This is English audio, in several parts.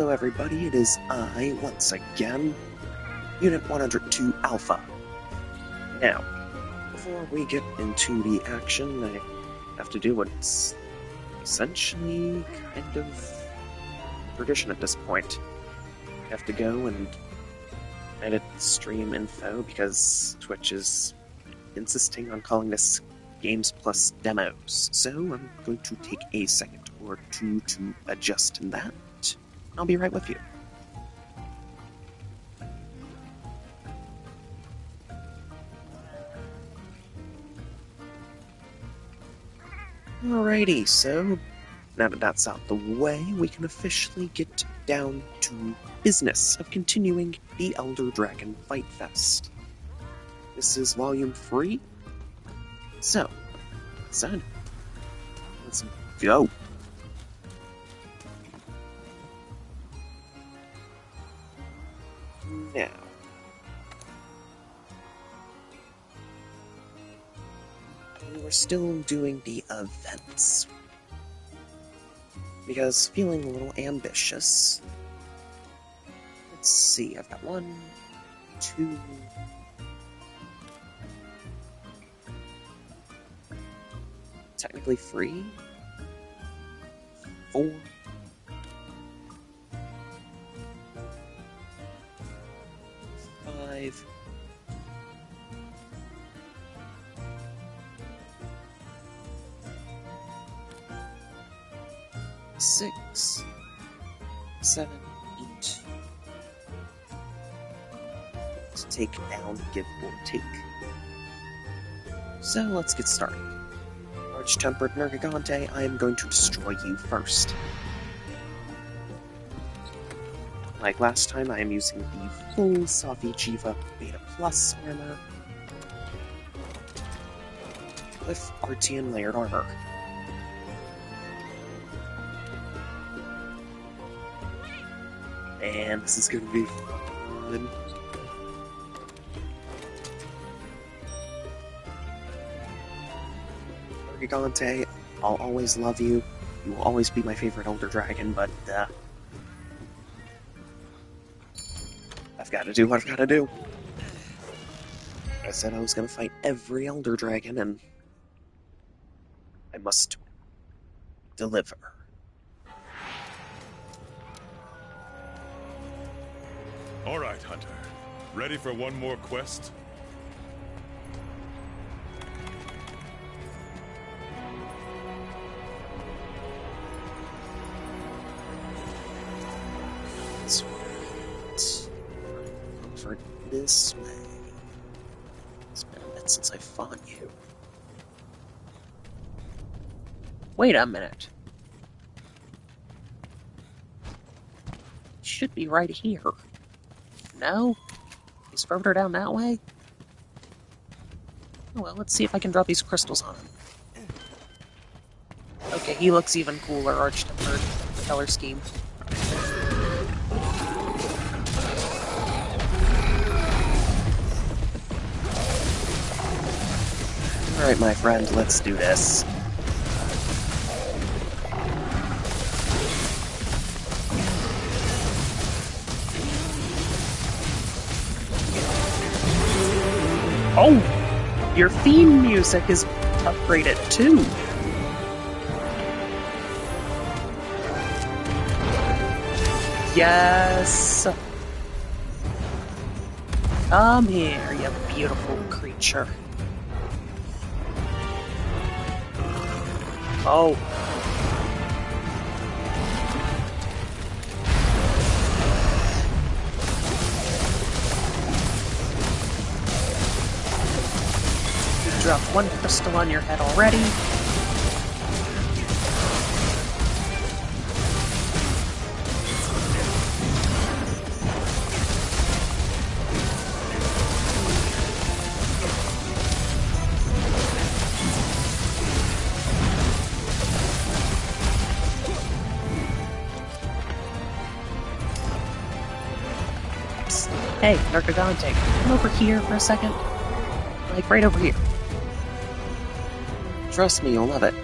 Hello everybody, it is I, once again, Unit 102 Alpha. Now, before we get into the action, I have to do what's essentially kind of tradition at this point. I have to go and edit stream info because Twitch is insisting on calling this Games Plus Demos, so I'm going to take a second or two to adjust that. I'll be right with you. Alrighty, so now that that's out the way, we can officially get down to business of continuing the Elder Dragon Fight Fest. This is Volume 3. So, son, let's go. Now, we're still doing the events, because feeling a little ambitious. Let's see, I've got 1, 2, technically 3, 4, 5, 6, 7, 8 to take down, give or take. So let's get started. Arch-tempered Nergigante, I am going to destroy you first. Like last time, I am using the full Safi Jiva Beta Plus armor with Artian layered armor. And this is going to be fun. Nergigante, I'll always love you. You will always be my favorite Elder Dragon, but I've got to do what I've got to do. I said I was going to fight every Elder Dragon, and I must deliver. All right, Hunter. Ready for one more quest? That's right. Over this way. It's been a bit since I fought you. Wait a minute. It should be right here. No? He's further down that way? Oh well, let's see if I can drop these crystals on him. Okay, he looks even cooler, Arch-tempered color scheme. Alright, my friend, let's do this. Oh! Your theme music is upgraded too! Yes! Come here, you beautiful creature. Oh. You dropped 1 crystal on your head already. Hey, Nergigante, come over here for a second. Like, right over here. Trust me, you'll love it.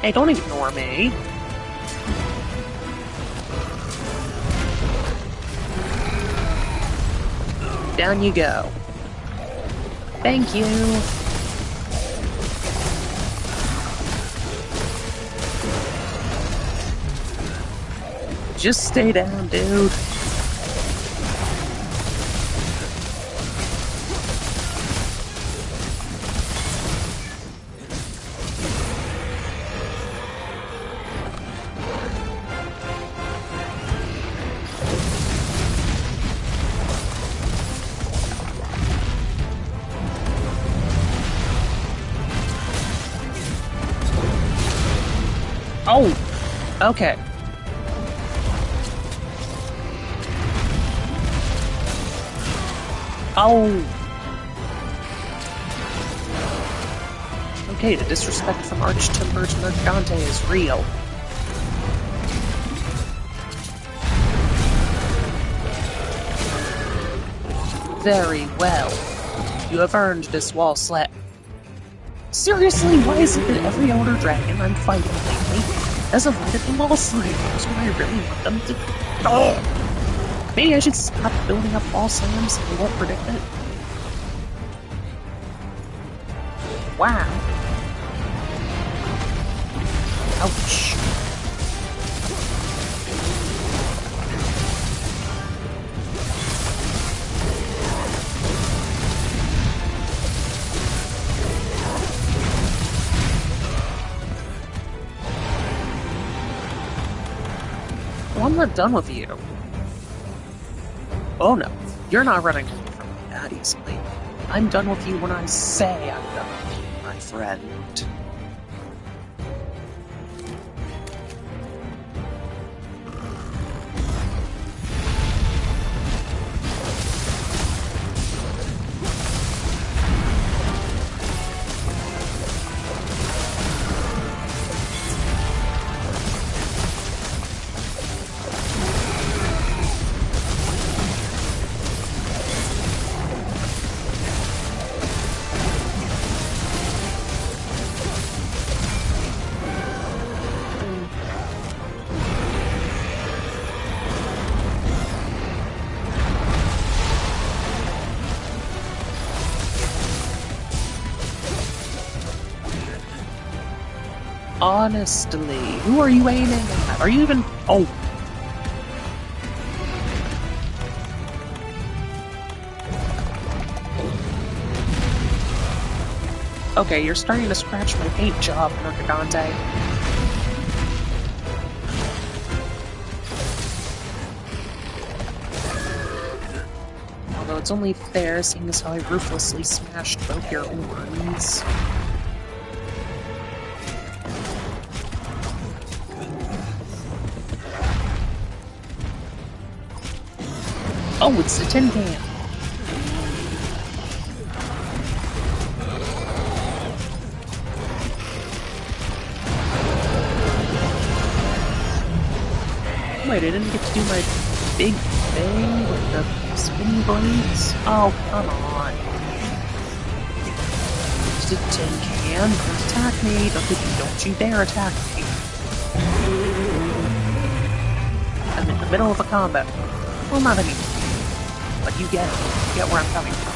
Hey, don't ignore me. Down you go. Thank you. Just stay down, dude. Oh, okay. Oh. Okay, the disrespect from Arch-Timber to Mercante is real. Very well. You have earned this wall slap. Seriously, why is it that every Elder Dragon I'm fighting lately has avoided the wall slammers when I really want them to... Oh! Maybe I should stop building up wall slams so they won't predict it. Wow. Ouch. Well, I'm not done with you. Oh no, you're not running away from me that easily. I'm done with you when I say I'm done with you, my friend. Honestly, who are you aiming at? Are you even... Oh. Okay, you're starting to scratch my paint job, Mercadante. Although it's only fair, seeing as how I ruthlessly smashed both your horns. Oh, it's the tin can. Wait, I didn't get to do my big thing with the spinning blades? Oh, come on. It's a tin can. Don't attack me. Don't you dare attack me. I'm in the middle of a combat. Well, not anymore. But you get where I'm coming from.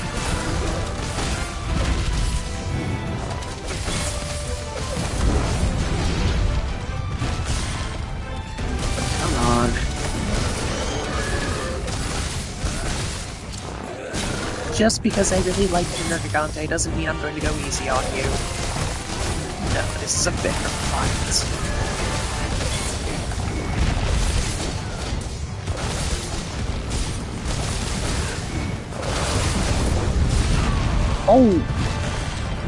Come on. Just because I really like Mercadante doesn't mean I'm going to go easy on you. No, this is a fair fight. Oh,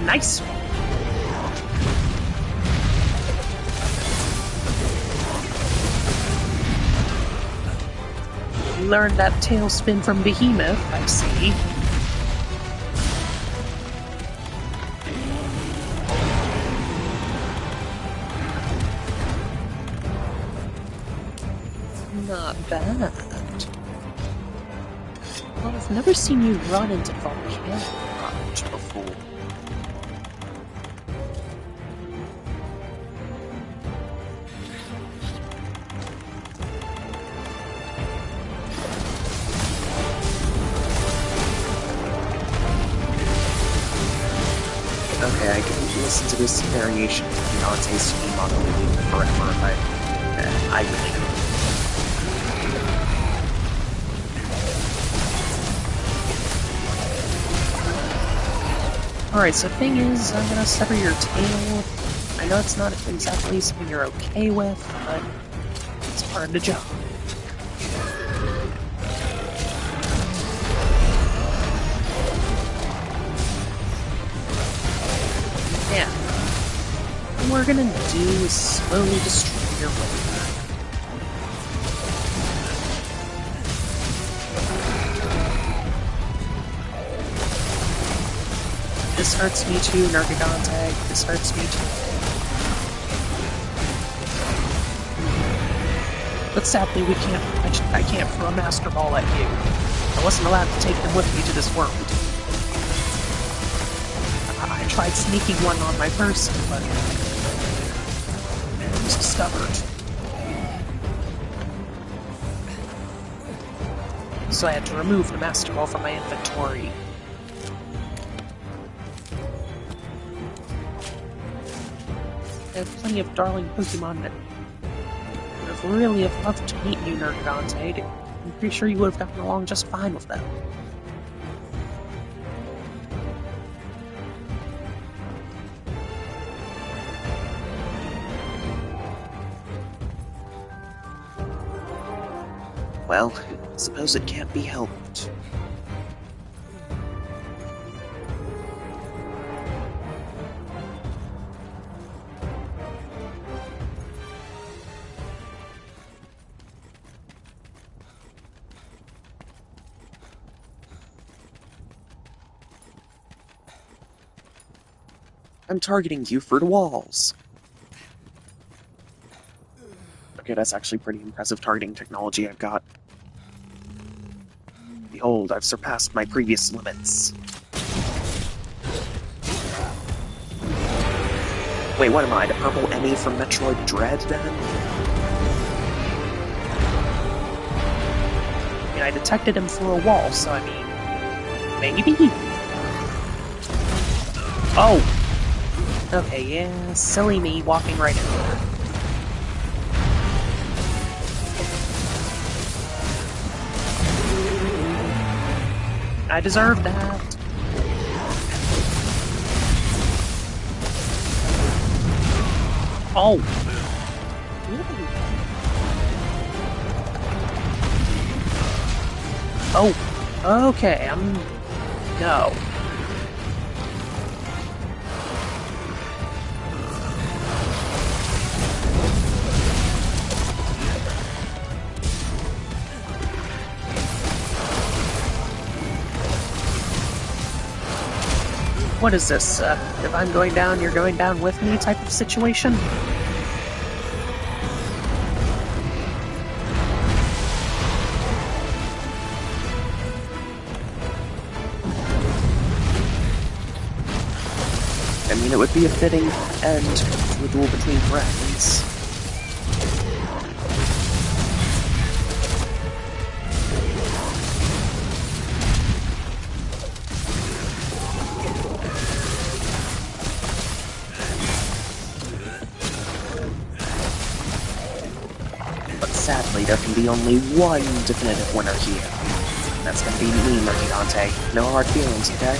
nice one. You learned that tailspin from Behemoth, I see. Not bad. Well, I've never seen you run into volcano before. Okay, I can listen to this variation of Dante's theme on the loop forever if I really don't. Alright, so the thing is, I'm gonna sever your tail. I know it's not exactly something you're okay with, but it's part of the job. Yeah. What we're gonna do is slowly destroy your rover. This hurts me too, Nergigante. This hurts me too. But sadly, we can't. I can't throw a Master Ball at you. I wasn't allowed to take them with me to this world. I tried sneaking one on my person, but it was discovered. So I had to remove the Master Ball from my inventory. I have plenty of darling Pokemon that would have really have loved to meet you, Nergigante. I'm pretty sure you would have gotten along just fine with them. Well, suppose it can't be helped. I'm targeting you for the walls. Okay, that's actually pretty impressive targeting technology I've got. Behold, I've surpassed my previous limits. Wait, what am I, the purple Emmy from Metroid Dread, then? I mean, I detected him through a wall, so I mean, maybe? Oh! Okay, yeah, silly me walking right into that. I deserve that. Oh. Oh. Okay, no. What is this? If I'm going down, you're going down with me type of situation? I mean, it would be a fitting end to a duel between friends. Sadly, there can be only one definitive winner here. That's gonna be me, Nergigante. No hard feelings, okay?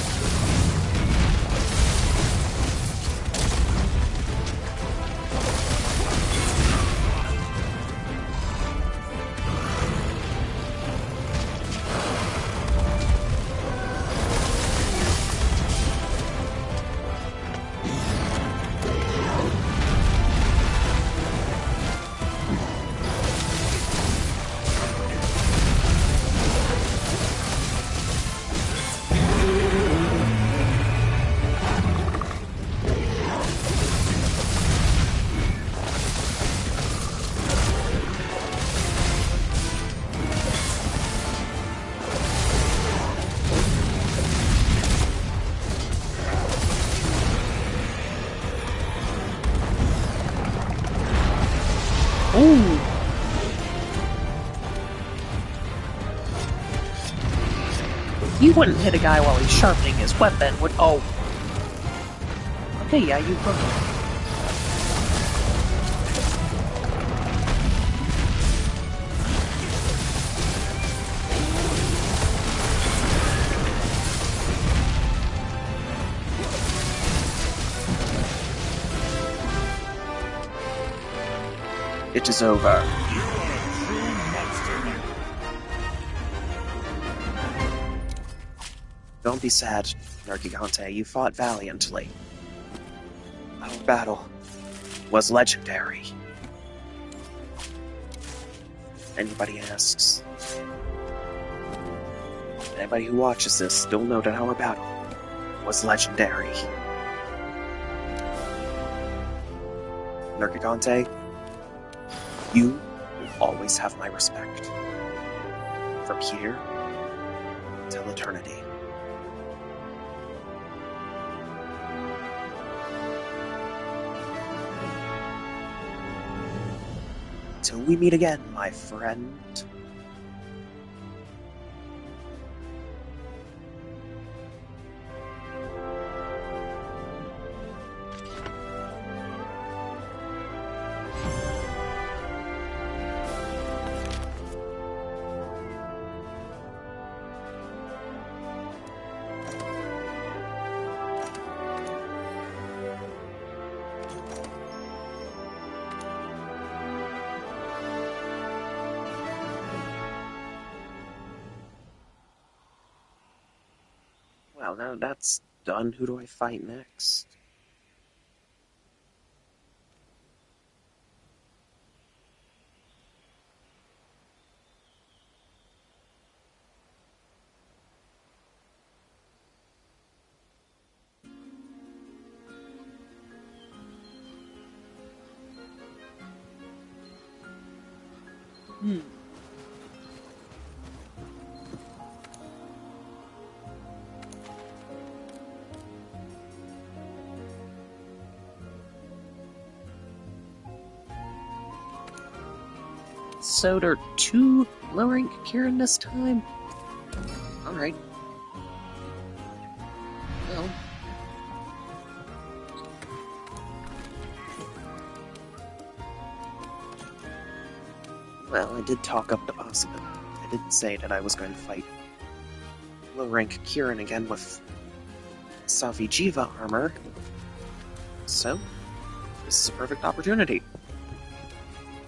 Ooh! You wouldn't hit a guy while he's sharpening his weapon, would— oh. Okay, yeah, you broke it. It is over. You are a true monster. Don't be sad, Nergigante. You fought valiantly. Our battle was legendary. Anybody asks, anybody who watches this, they'll know that our battle was legendary. Nergigante, you will always have my respect. From here till eternity. Till we meet again, my friend. Well, now that's done. Who do I fight next? So there are 2 low-rank Kieran this time? Alright. Well. Well, I did talk up the possibility. I did say that I was going to fight low-rank Kieran again with Savi Jiva armor. So, this is a perfect opportunity.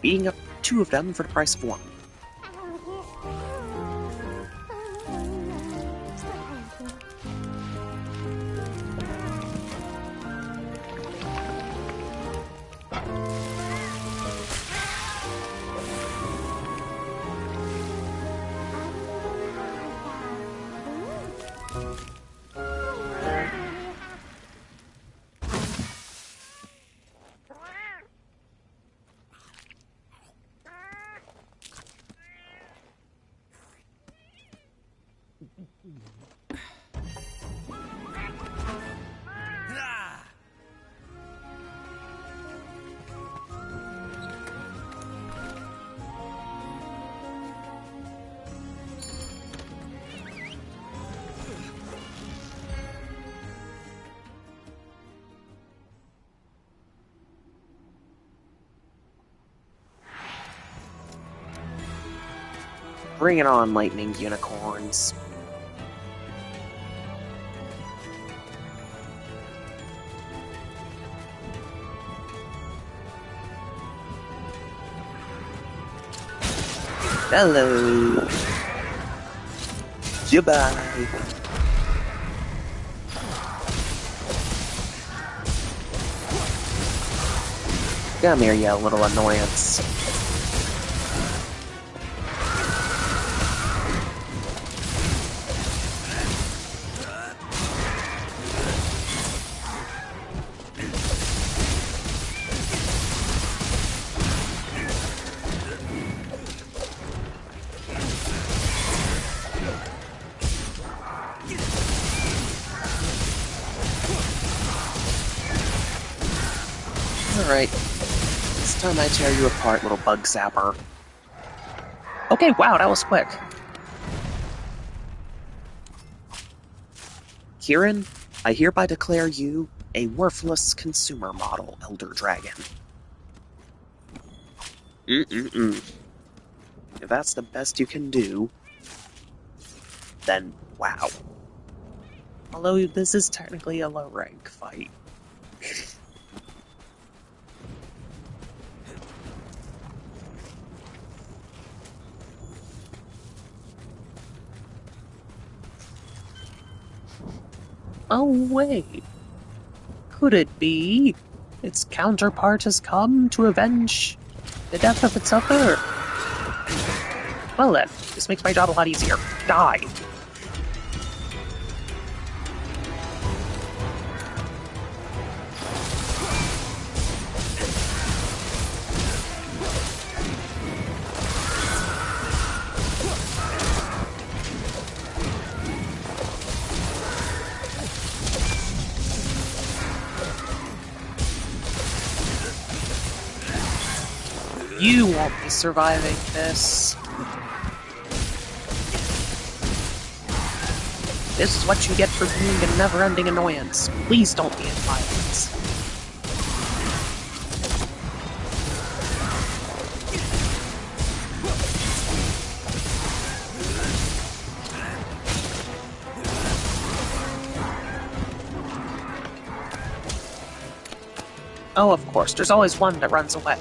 Beating up 2 of them for the price of 1. Bring it on, lightning unicorns. Hello. Goodbye. Come here, you little annoyance. Alright. This time I tear you apart, little bug zapper. Okay, wow, that was quick. Kieran, I hereby declare you a worthless consumer model Elder Dragon. If that's the best you can do, then wow. Although this is technically a low-rank fight. Oh, wait. Could it be its counterpart has come to avenge the death of its other? Well then, this makes my job a lot easier. Die! You won't be surviving this. This is what you get for being a never-ending annoyance. Please don't be in violence. Oh, of course, there's always one that runs away.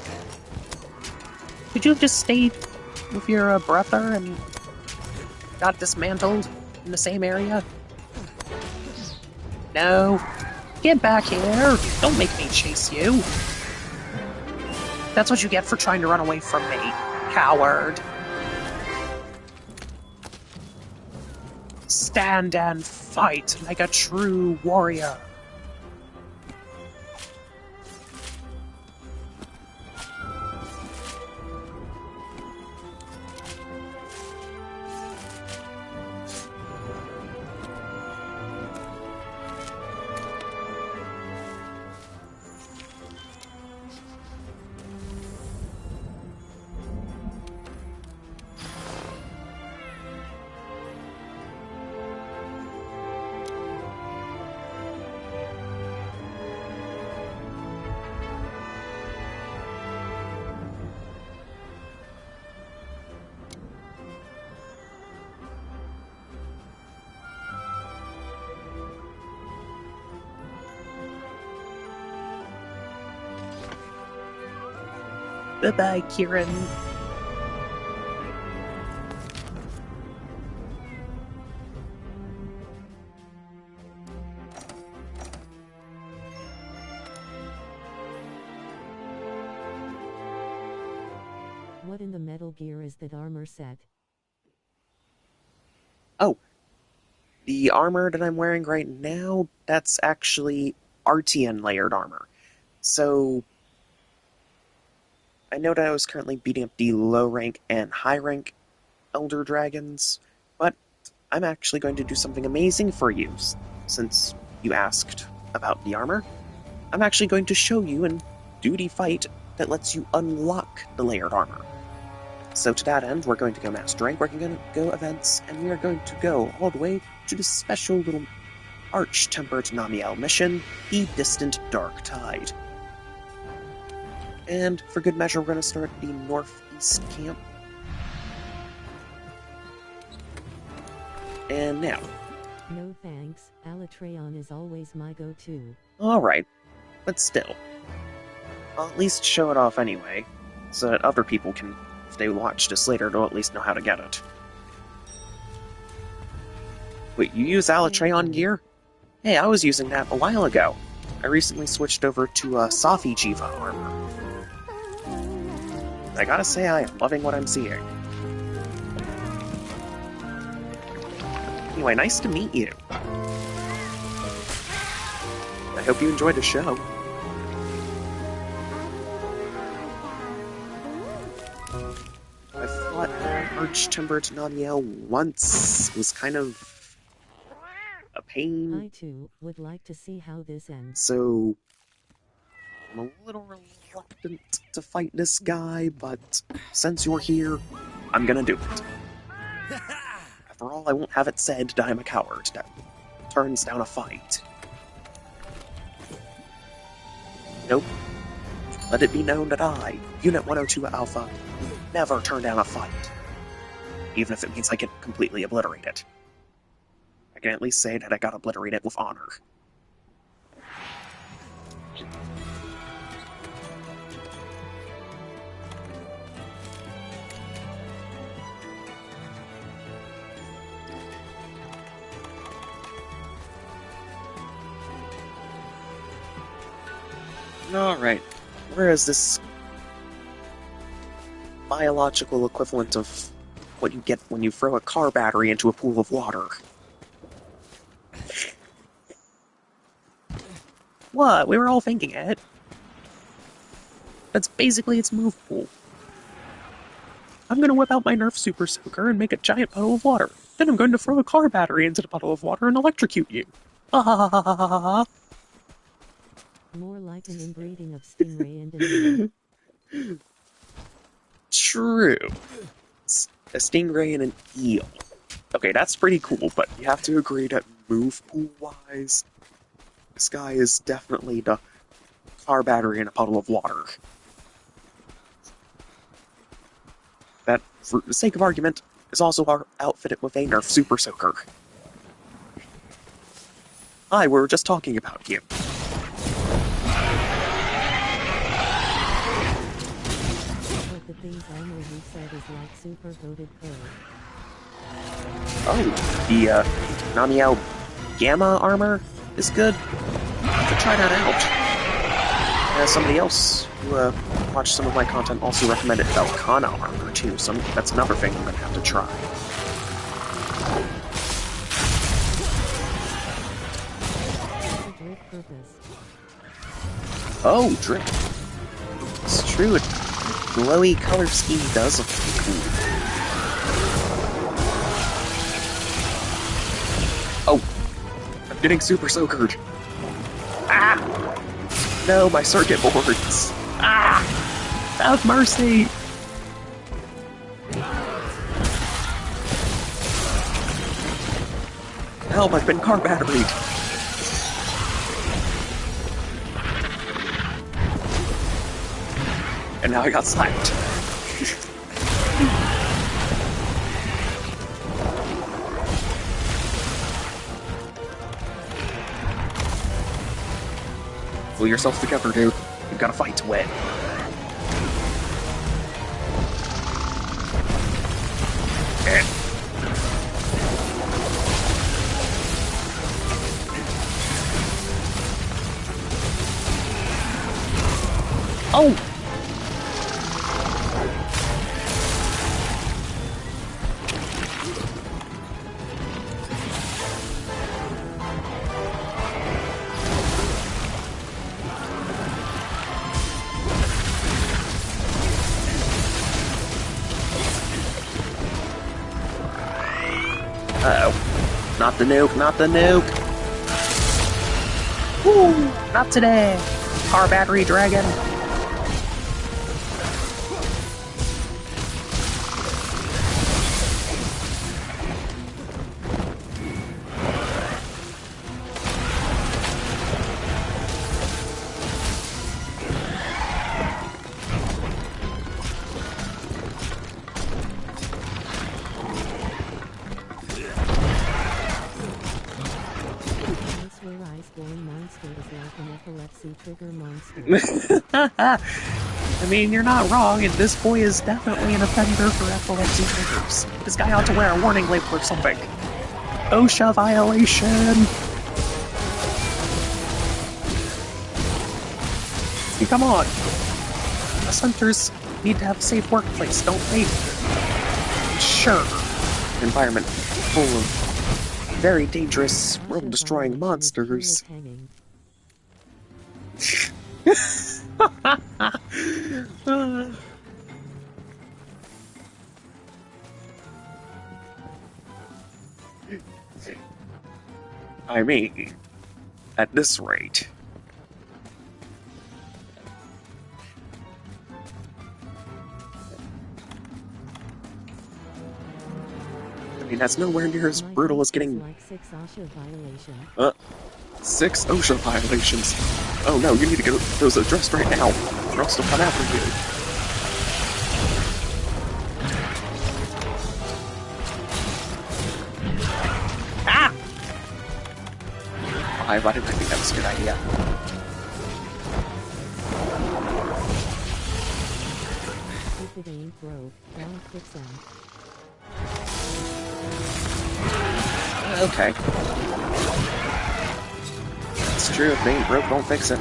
Could you have just stayed with your brother and got dismantled in the same area? No. Get back here! Don't make me chase you! That's what you get for trying to run away from me, coward. Stand and fight like a true warrior. Bye-bye, Kieran. What in the Metal Gear is that armor set? Oh. The armor that I'm wearing right now, that's actually Artian layered armor. So, I know that I was currently beating up the low rank and high rank Elder Dragons, but I'm actually going to do something amazing for you, since you asked about the armor. I'm actually going to show you a duty fight that lets you unlock the layered armor. So to that end, we're going to go Master Rank, we're going to go events, and we are going to go all the way to the special little Arch-Tempered Namiel mission, The Distant Dark Tide. And for good measure, we're going to start at the northeast camp. And now. No thanks, Alatreon is always my go-to. Alright, but still. I'll at least show it off anyway, so that other people can, if they watch this later, they'll at least know how to get it. Wait, you use Alatreon gear? Hey, I was using that a while ago. I recently switched over to Safi Jiva armor. I gotta say, I am loving what I'm seeing. Anyway, nice to meet you. I hope you enjoyed the show. I fought Arch-Tempered Namiel once. It was kind of a pain. I too would like to see how this ends. So I'm a little reluctant to fight this guy, but since you're here, I'm gonna do it. After all, I won't have it said that I'm a coward that turns down a fight. Nope. Let it be known that I, Unit 102 Alpha, will never turn down a fight. Even if it means I get completely obliterated. I can at least say that I got obliterated with honor. Alright, where is this biological equivalent of what you get when you throw a car battery into a pool of water? What? We were all thinking it. That's basically its move pool. I'm gonna whip out my Nerf Super Soaker and make a giant puddle of water. Then I'm going to throw a car battery into the puddle of water and electrocute you. Ah ha ha ha ha ha ha. More like an inbreeding of stingray and an eel. True. It's a stingray and an eel. Okay, that's pretty cool, but you have to agree that move pool-wise, this guy is definitely the car battery in a puddle of water. That, for the sake of argument, is also outfitted with a Nerf Super Soaker. Hi, we were just talking about you. But the things I know you said is like super goated code. Oh, the Namiao Gamma armor is good. So try that out. Somebody else who watched some of my content also recommended Velcana armor too, so that's another thing I'm gonna have to try. Drift purpose. Oh, drip. It's true, a glowy color scheme does look pretty cool. Oh, I'm getting super soakered. Ah! No, my circuit boards. Ah! Have mercy! Help, I've been car batteried. And now I got slapped. Pull yourself together, dude. You've got a fight to win. Oh! Uh-oh. Not the nuke, not the nuke! Woo! Not today! Car battery dragon! Monster is like an epilepsy trigger monster. I mean, you're not wrong, and this boy is definitely an offender for epilepsy triggers. This guy ought to wear a warning label or something. OSHA violation! See, come on. Us hunters need to have a safe workplace, don't they? Sure. An environment full of very dangerous, world-destroying monsters. I mean, at this rate. I mean, that's nowhere near as brutal as getting... 6 OSHA violations. Oh no, you need to get those addressed right now, or else they'll come after you. Ah! Why did I think that was a good idea? If it ain't broke, don't fix them. Okay. It's true, if they ain't broke, don't fix it.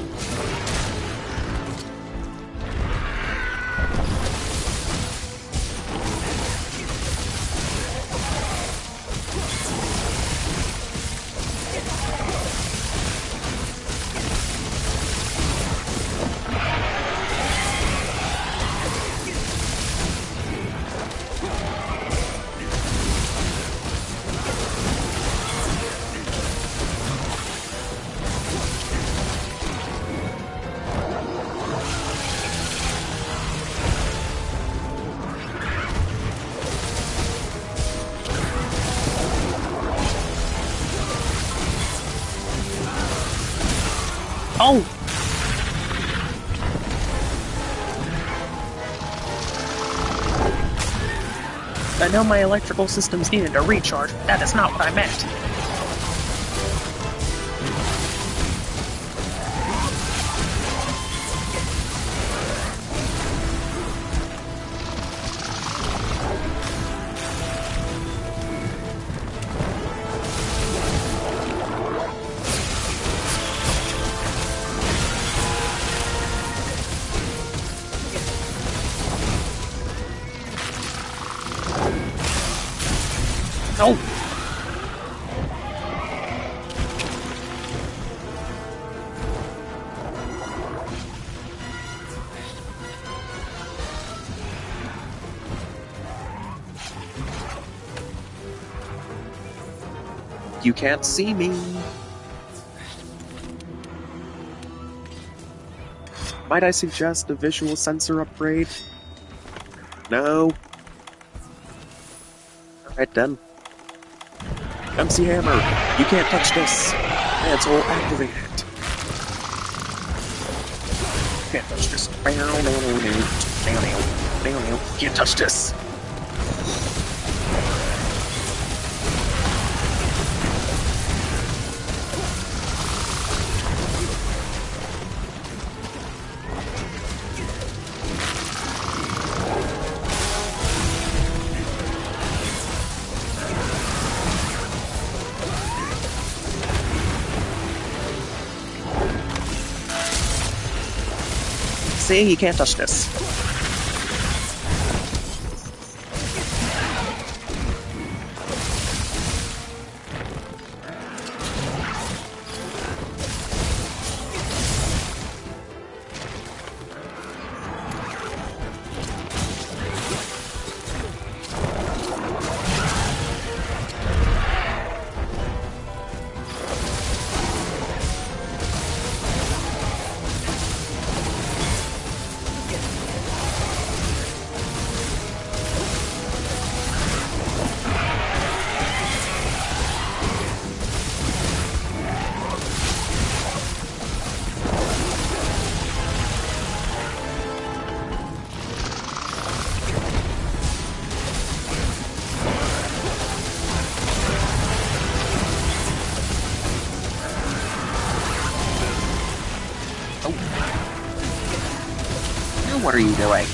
Oh! I know my electrical systems needed a recharge, but that is not what I meant. No! You can't see me. Might I suggest a visual sensor upgrade? No. Alright then. MC Hammer, you can't touch this. Mantle activated. Can't touch this. Can't touch this. See, you can't touch this. Now what are you doing?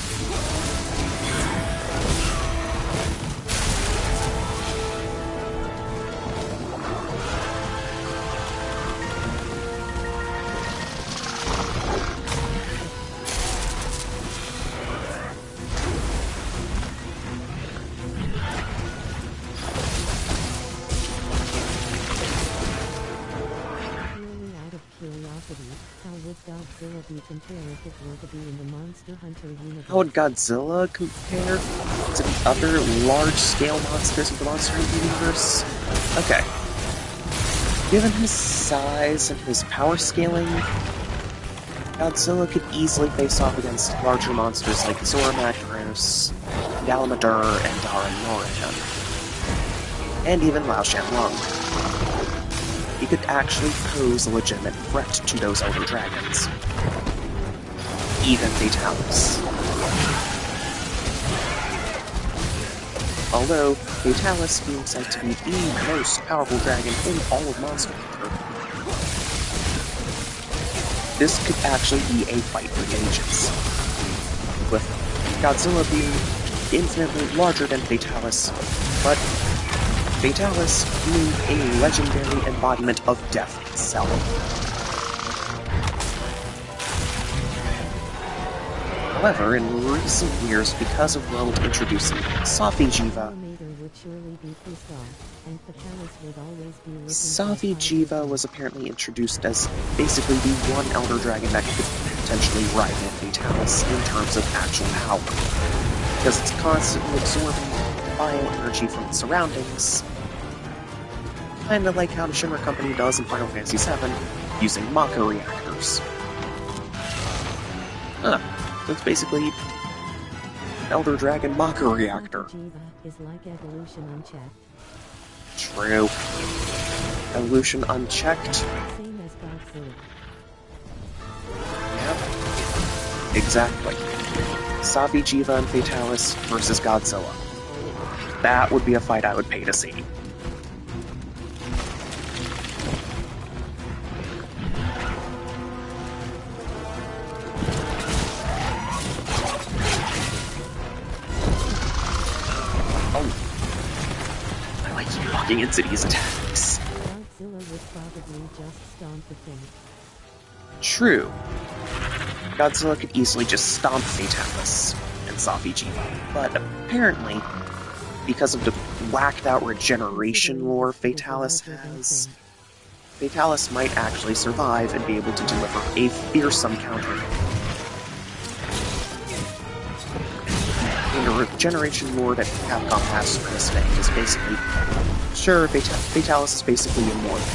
How would Godzilla be compared if it were to be in the Monster Hunter universe? How would Godzilla compare to the other large-scale monsters of the Monster Hunter universe? Okay. Given his size and his power scaling, Godzilla could easily face off against larger monsters like Zora Magdaros, Dalamadur, and Daran Noran, and even Lao Shanlong. he could actually pose a legitimate threat to those Elder Dragons. Even Fatalis. Although, Fatalis being said to be the most powerful dragon in all of Monster Hunter, this could actually be a fight for the ages. With Godzilla being infinitely larger than Fatalis, but Fatalis being a legendary embodiment of death itself. However, in recent years, because of World introducing Safi Jiva, Safi Jiva was apparently introduced as basically the one Elder Dragon that could potentially rival Fatalis in terms of actual power. Because it's constantly absorbing bioenergy from its surroundings, kinda like how the Shimmer Company does in Final Fantasy VII, using Mako reactors. Huh. So it's basically Elder Dragon Mako reactor. Is like evolution unchecked. True. Evolution unchecked. Same as Godzilla. Yep. Exactly. Safi Jiva and Fatalis versus Godzilla. That would be a fight I would pay to see. Walking into these attacks. Godzilla would probably just stomp the thing. True. Godzilla could easily just stomp Fatalis and Safi Jiva, but apparently, because of the whacked out regeneration lore Fatalis has, Fatalis might actually survive and be able to deliver a fearsome counter. The regeneration lore that Capcom has for this thing is basically... Sure, Fatalis is basically immortal.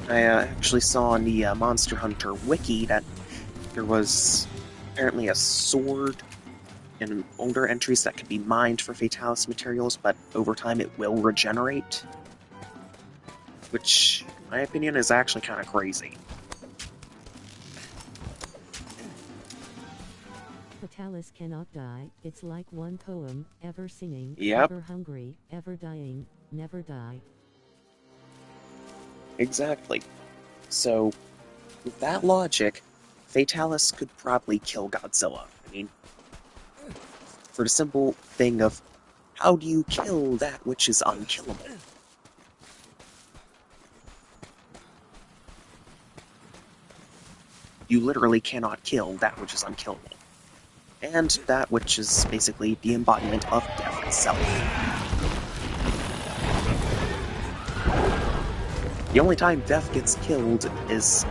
I actually saw on the Monster Hunter wiki that there was apparently a sword in older entries that could be mined for Fatalis materials, but over time it will regenerate. Which, in my opinion, is actually kind of crazy. Fatalis cannot die. It's like one poem, ever singing, Yep. ever hungry, ever dying, never die. Exactly. So, with that logic, Fatalis could probably kill Godzilla. I mean, for the simple thing of, how do you kill that which is unkillable? You literally cannot kill that which is unkillable. And that which is basically the embodiment of death itself. The only time death gets killed is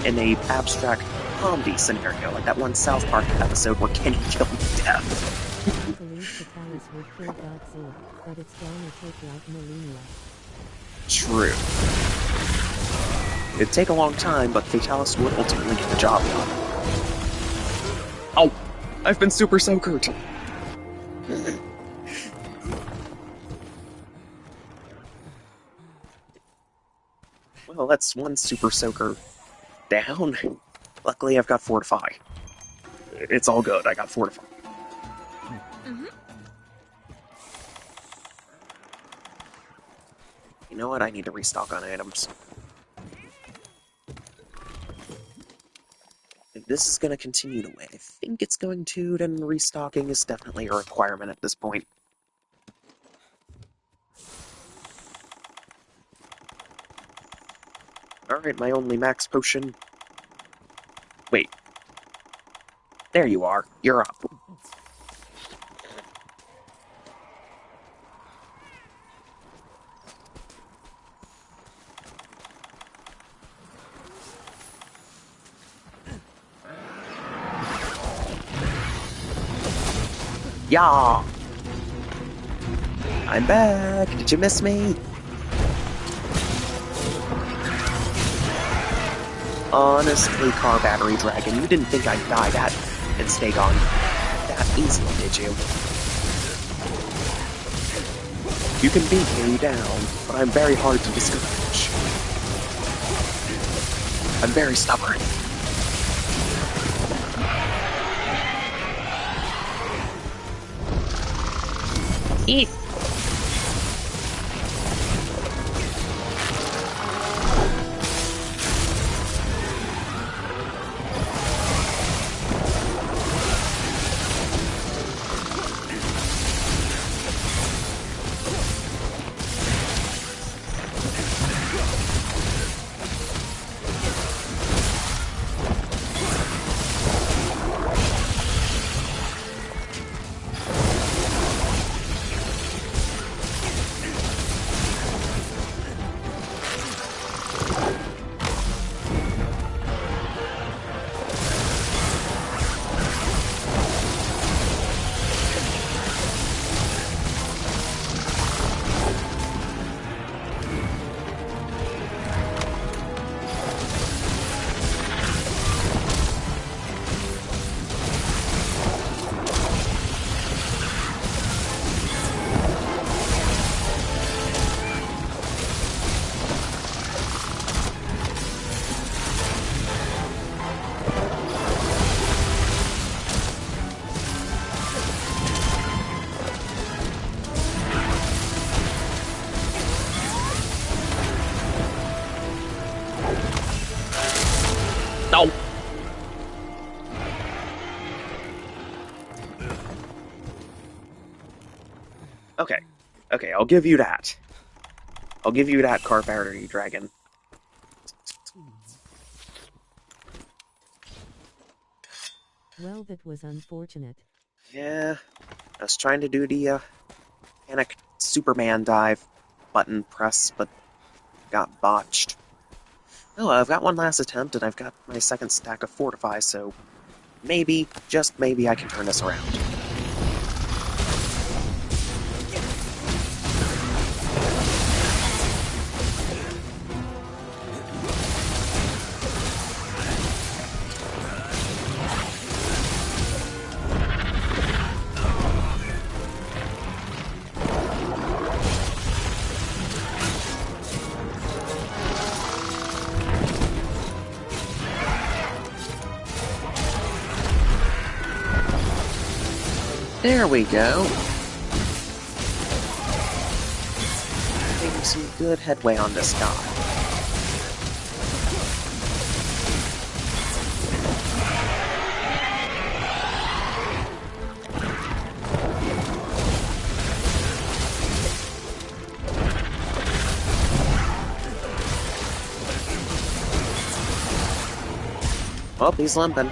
in a abstract comedy scenario, like that one South Park episode where Kenny killed death. I believe Fatalis would kill Godzilla, but it's gonna take like millennia. True. It'd take a long time, but Fatalis would ultimately get the job done. Oh! I've been super soakered! Well, that's one super soaker down. Luckily, I've got Fortify. It's all good, I got Fortify. You know what? I need to restock on items. If this is going to continue the way I think it's going to, then restocking is definitely a requirement at this point. Alright, my only max potion. Wait. There you are. You're up. Yeah! I'm back! Did you miss me? Honestly, Car Battery Dragon, you didn't think I'd die that and stay gone that easily, did you? You can beat me down, but I'm very hard to discourage. I'm very stubborn. Eat. No! Okay. Okay, I'll give you that. I'll give you that, Car Battery Dragon. Well, that was unfortunate. Yeah, I was trying to do the, panic Superman dive button press, but got botched. Oh, I've got one last attempt, and I've got my second stack of Fortify, so maybe, just maybe, I can turn this around. There we go. Making some good headway on this guy. Oh, he's limping.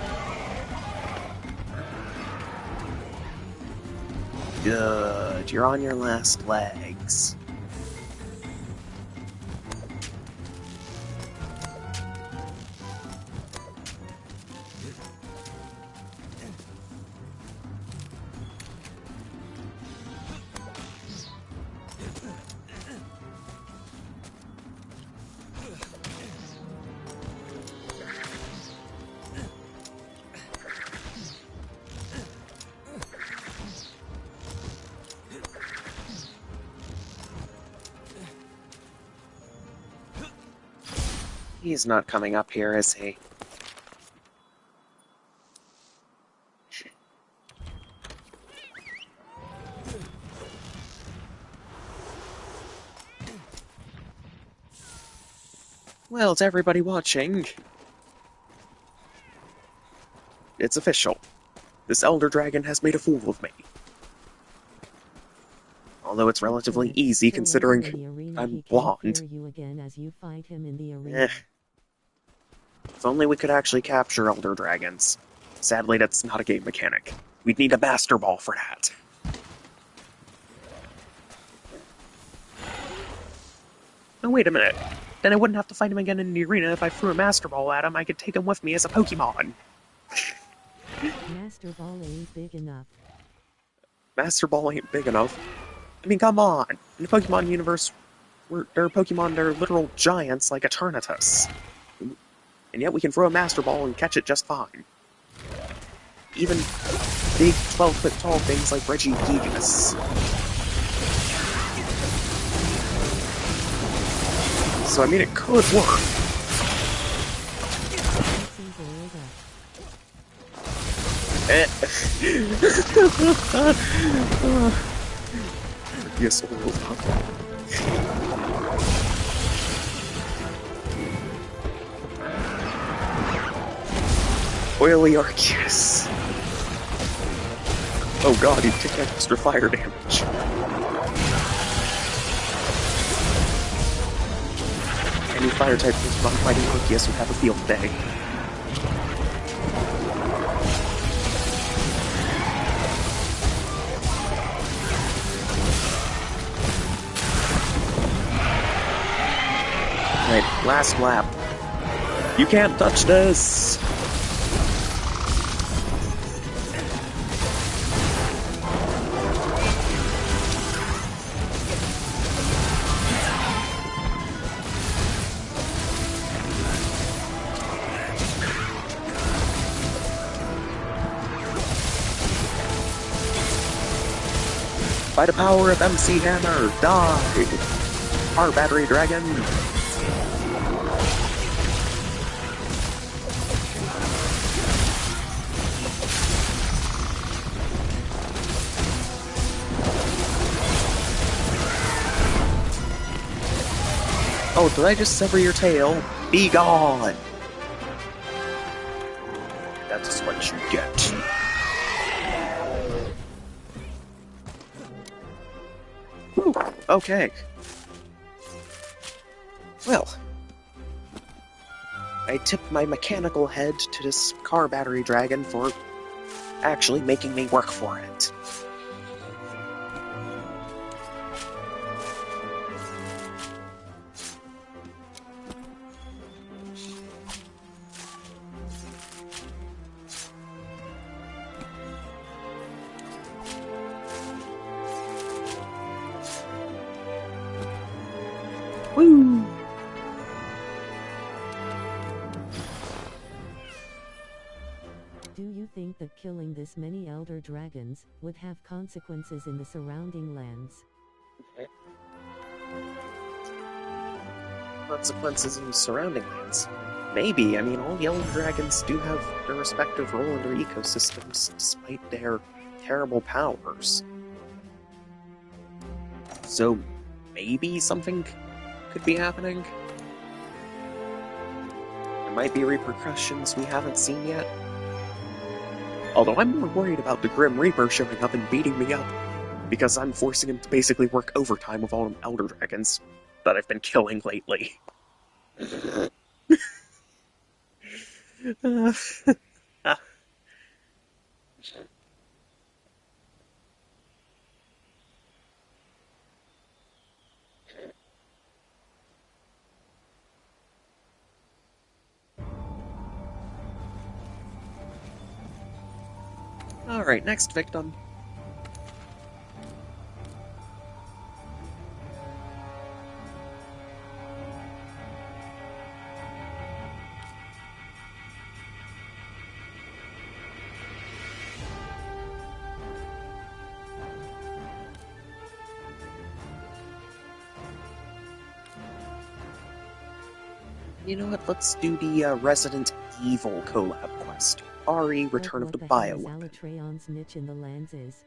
Good, you're on your last legs. He's not coming up here, is he? Well, to everybody watching, it's official. This Elder Dragon has made a fool of me. Although it's relatively easy considering I'm blonde. You again as you fight him in the Eh. arena. If only we could actually capture Elder Dragons. Sadly, that's not a game mechanic. We'd need a Master Ball for that. Oh, wait a minute. Then I wouldn't have to fight him again in the arena. If I threw a Master Ball at him, I could take him with me as a Pokemon. Master Ball ain't big enough. Master Ball ain't big enough. I mean, come on. In the Pokemon universe, there are Pokemon that are literal giants like Eternatus. And yet we can throw a Master Ball and catch it just fine. Even big 12-foot tall things like Regigigas. So, I mean, it could work. Yes, Oily Arceus. Oh god, he took extra fire damage. Any fire type Pokemon fighting Arceus would have a field day. Right, last lap. You can't touch this! By the power of MC Hammer, die! Our battery dragon! Oh, did I just sever your tail? Be gone! That's what you get. Whew, okay. Well, I tipped my mechanical head to this car battery dragon for actually making me work for it. Woo! Do you think that killing this many elder dragons would have consequences in the surrounding lands? Consequences in the surrounding lands? Maybe. I mean, all the elder dragons do have their respective role in their ecosystems, despite their terrible powers. So, maybe something could be happening? There might be repercussions we haven't seen yet. Although I'm more worried about the Grim Reaper showing up and beating me up, because I'm forcing him to basically work overtime with all the elder dragons that I've been killing lately. Alright, next victim. You know what, let's do the Resident Evil collab quest. RE, Return of the Bioweapon. What Alatreon's niche in the lands is?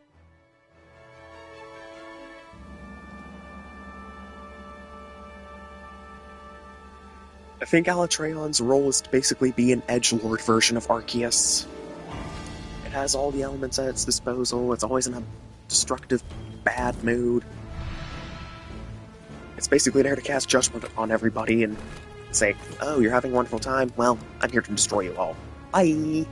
I think Alatreon's role is to basically be an edgelord version of Arceus. It has all the elements at its disposal, it's always in a destructive, bad mood. It's basically there to cast judgment on everybody and say, oh, you're having a wonderful time? Well, I'm here to destroy you all. Bye!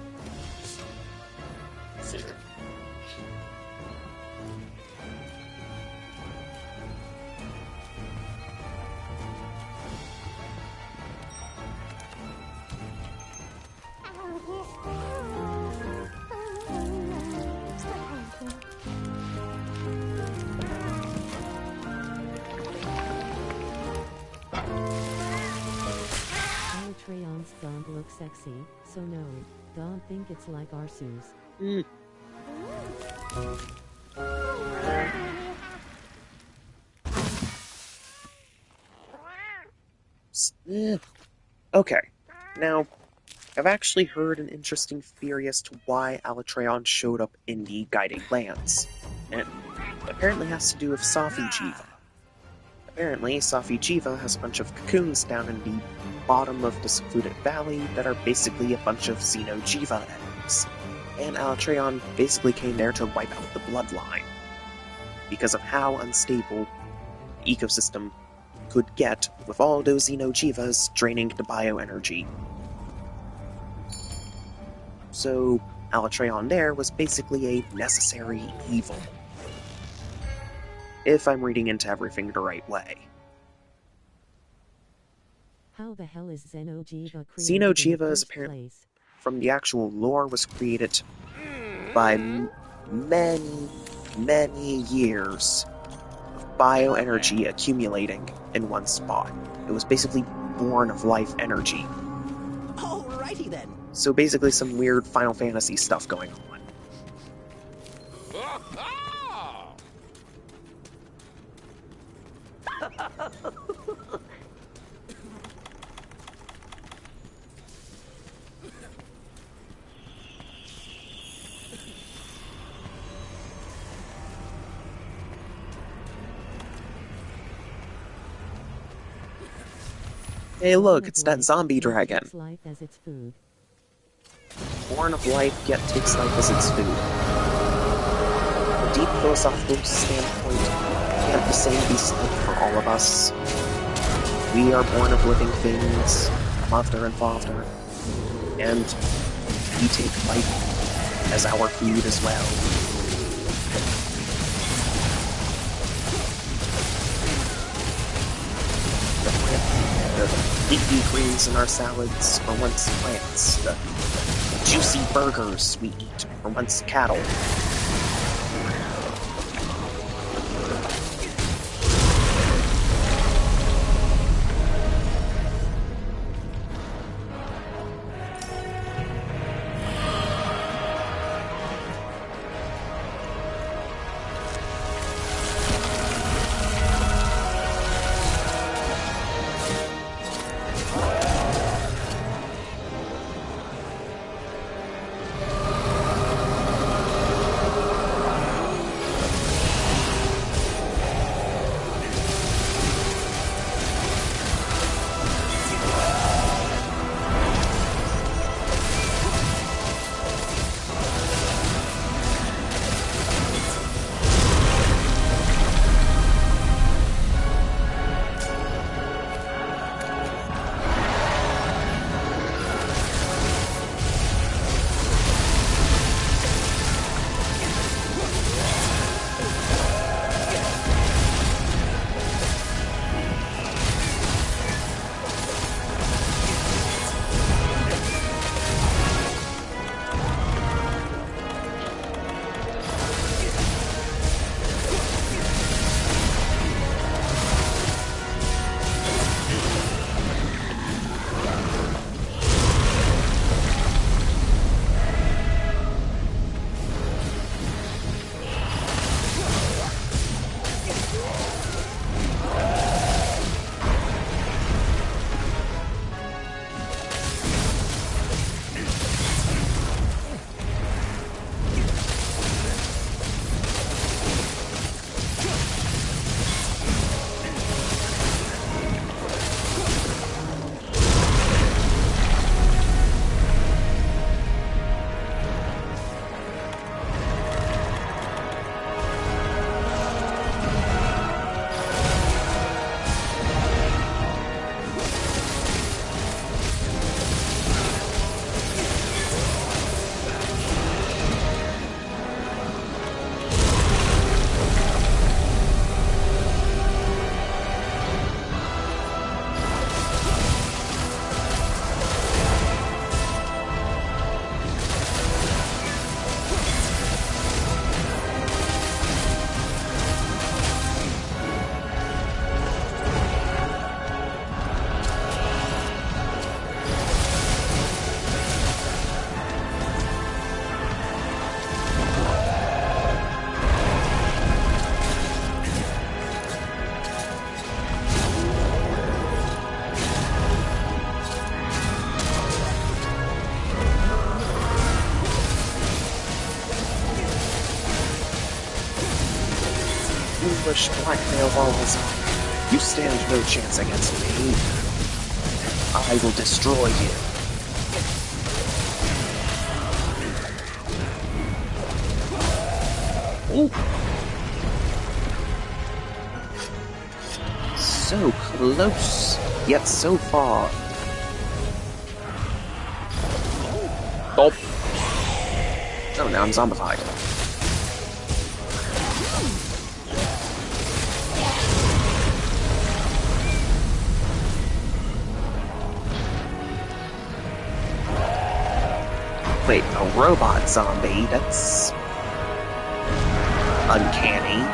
pants don't look sexy, so no, don't think it's like Arceus. Okay, now, I've actually heard an interesting theory as to why Alatreon showed up in the Guiding Lands, and it apparently has to do with Safi Jiva. Apparently, Safi Jiva has a bunch of cocoons down in the bottom of the secluded valley that are basically a bunch of Xenojiva eggs, and Alatreon basically came there to wipe out the bloodline, because of how unstable the ecosystem could get with all those Xenojivas draining the bioenergy. So, Alatreon there was basically a necessary evil. If I'm reading into everything the right way. How the hell is Xenojiva created Xenojiva in the is first apparently, place? from the actual lore, was created by many years of bioenergy accumulating in one spot. It was basically born of life energy. Alrighty then. So basically some weird Final Fantasy stuff going on. Hey look, it's that zombie dragon. Takes life as its food. Born of life, yet takes life as its food. From a deep philosophical standpoint, can't the same be said for all of us? We are born of living things, mother and father, and we take life as our food as well. The leafy greens in our salads are once plants. The juicy burgers we eat are once cattle. English blackmail balls. You stand no chance against me. I will destroy you. Ooh. So close, yet so far. Gulp. Oh, now I'm zombified. Wait, a robot zombie? That's uncanny.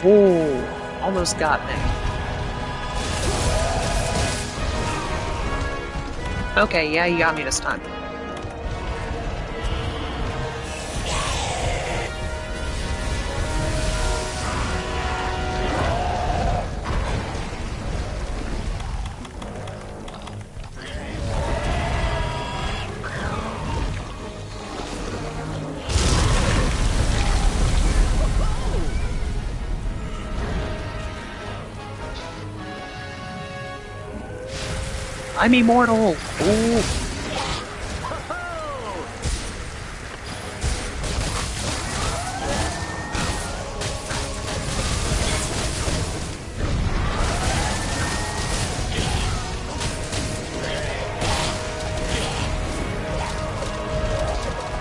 Ooh, almost got me. Okay, yeah, you got me this time. I'm immortal! Ooh.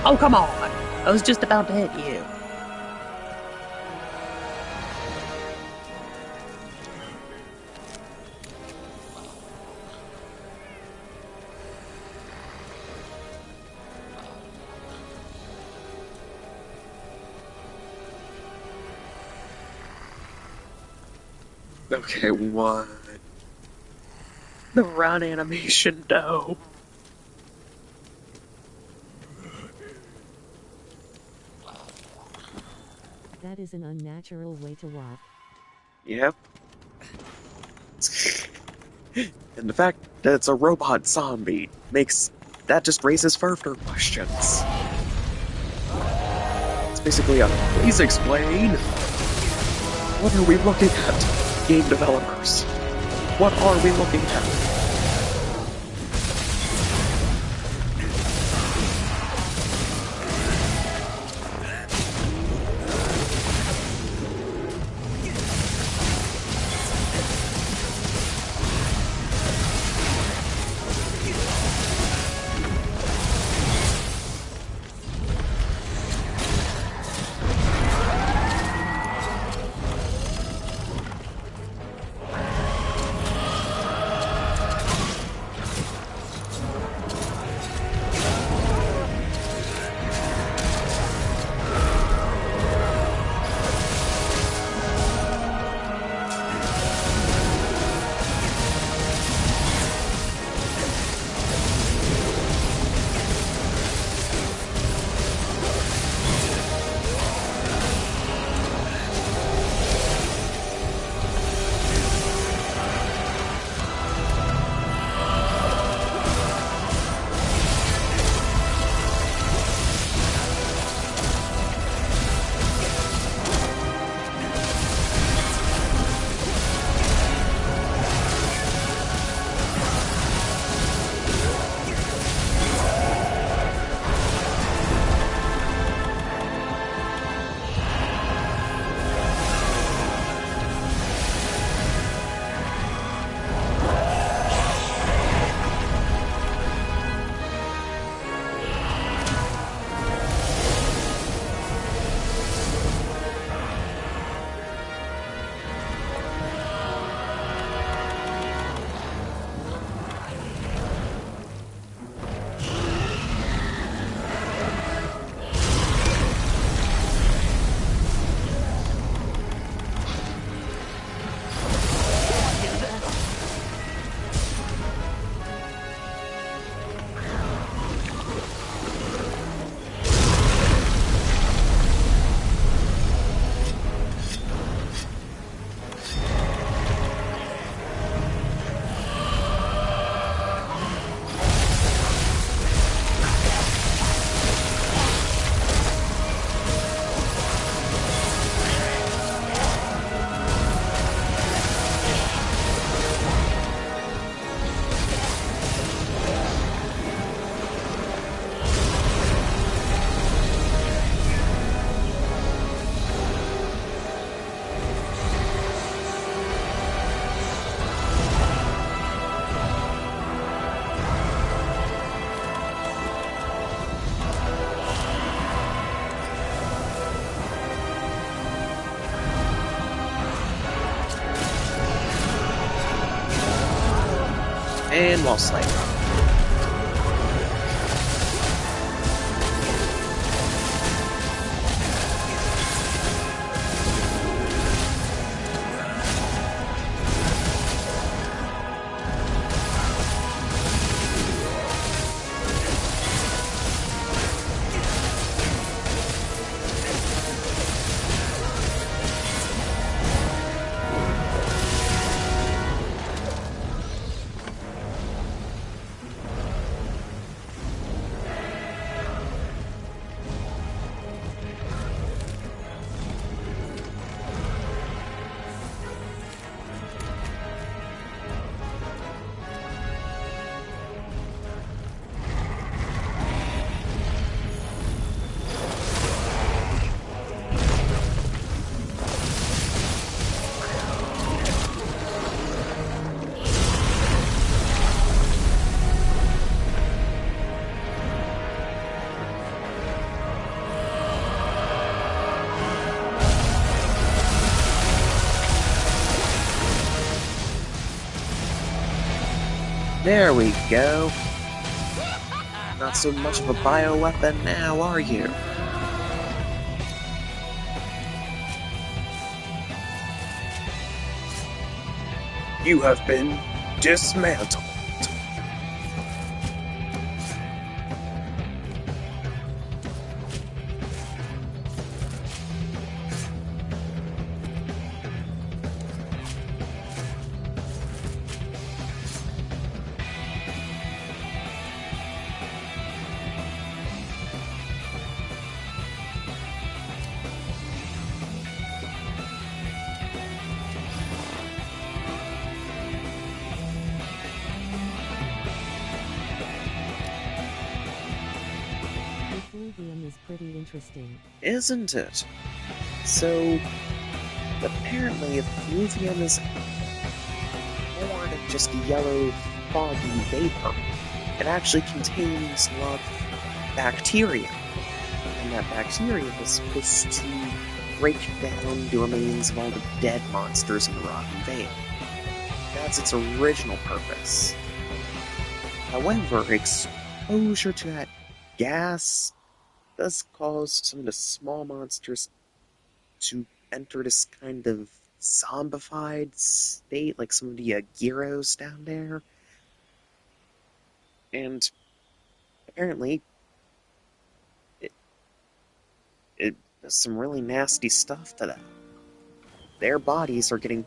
Oh, come on! I was just about to hit you. Okay, what? The run animation, no. That is an unnatural way to walk. Yep. And the fact that it's a robot zombie that just raises further questions. It's basically a, please explain. What are we looking at, game developers? What are we looking at? And wall slide. There we go. Not so much of a bioweapon now, are you? You have been dismantled. Effluvium is pretty interesting. Isn't it? So, apparently effluvium is more than just a yellow, foggy vapor. It actually contains a lot of bacteria. And that bacteria is supposed to break down the remains of all the dead monsters in the rocky vein. That's its original purpose. However, exposure to that gas does cause some of the small monsters to enter this kind of zombified state, like some of the gyros down there. And apparently, it does some really nasty stuff to them. Their bodies are getting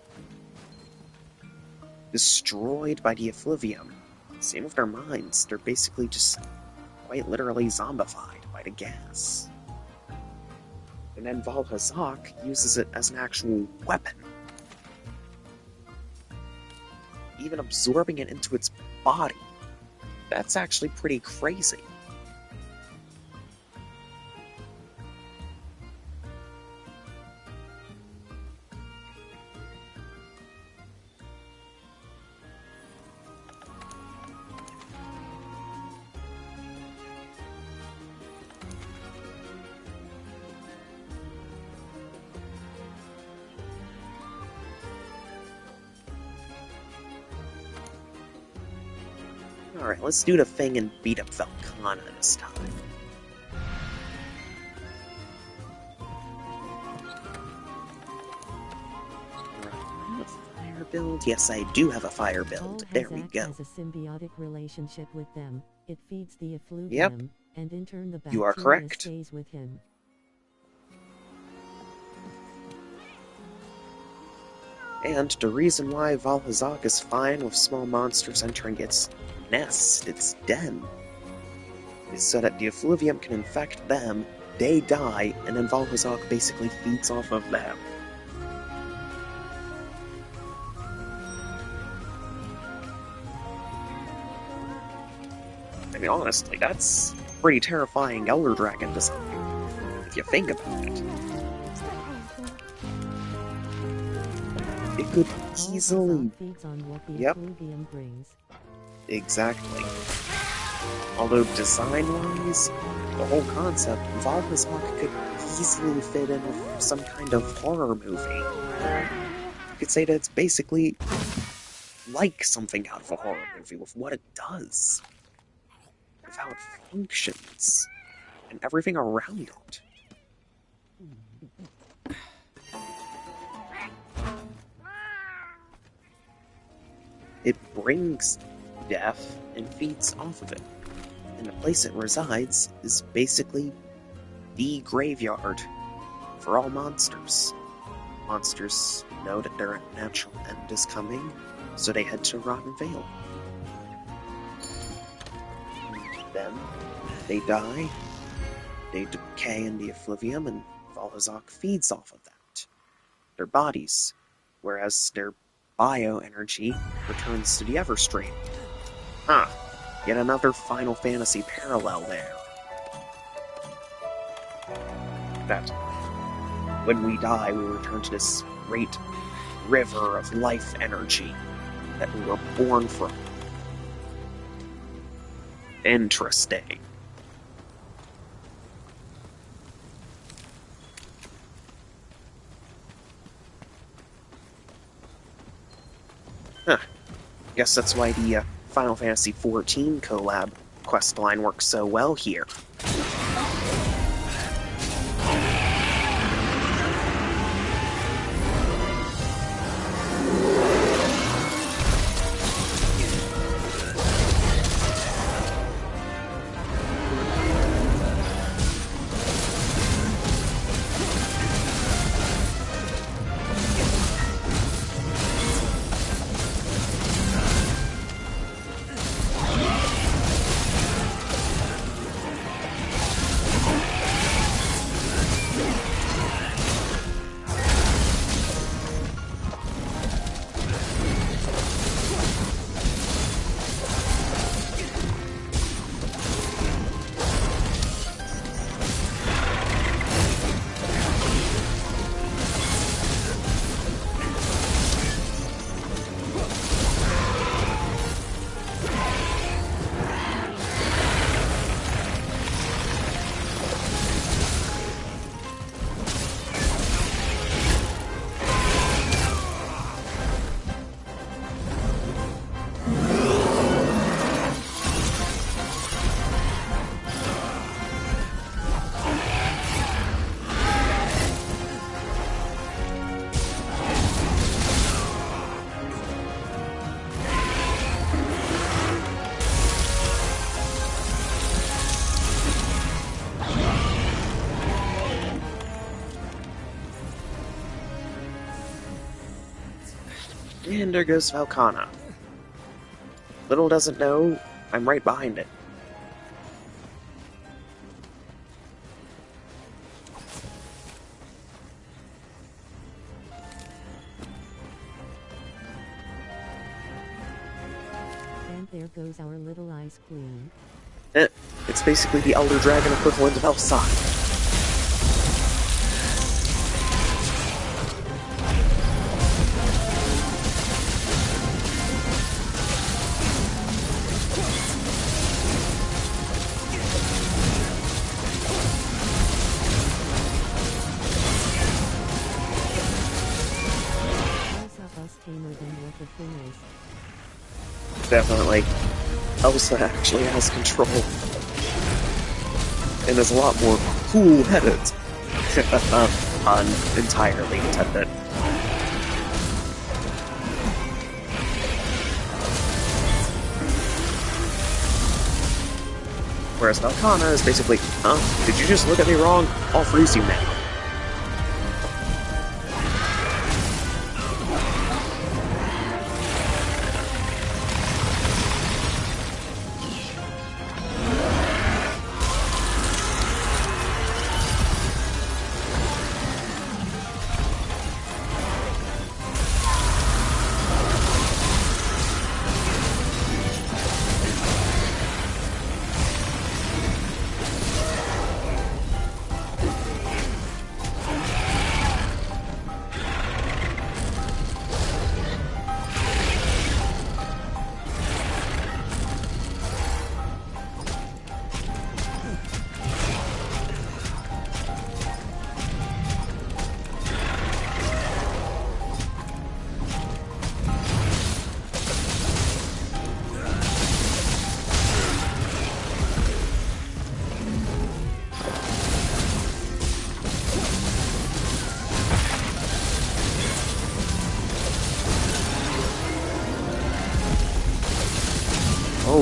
destroyed by the effluvium. Same with their minds. They're basically just quite literally zombified by the gas. And then Vol.3 uses it as an actual weapon. Even absorbing it into its body. That's actually pretty crazy. Alright, let's do the thing and beat up Velcana this time. Alright, I have a fire build? Yes, I do have a fire build. There we go. Has a symbiotic relationship with them. It feeds the effluvium, Yep. and in turn the You are bacteria correct. stays with him. And the reason why Vol.3 is fine with small monsters entering its nest, its den, is so that the effluvium can infect them, they die, and then Vol.3 basically feeds off of them. I mean, honestly, that's pretty terrifying Elder Dragon design, if you think about it. It could easily... Feeds on what the Yep. effluvium brings. Exactly. Although design-wise, the whole concept, Vol.3 could easily fit in with some kind of horror movie. You could say that it's basically like something out of a horror movie with what it does, with how it functions, and everything around it. It brings death and feeds off of it, and the place it resides is basically the graveyard for all monsters. Monsters know that their natural end is coming, so they head to Rotten Vale. Then, they die, they decay in the effluvium, and Volozok feeds off of that. Their bodies, whereas their bioenergy returns to the Everstream. Yet another Final Fantasy parallel there. That when we die, we return to this great river of life energy that we were born from. Interesting. Guess that's why the Final Fantasy XIV collab questline works so well here. And there goes Valkana. Little doesn't know, I'm right behind it. And there goes our little ice queen. It's basically the Elder Dragon equivalent of Elsat. Tamer than what the thing is. Definitely. Elsa actually has control. And is a lot more cool-headed. Pun entirely intended. Whereas Valkana is basically, did you just look at me wrong? I'll freeze you now.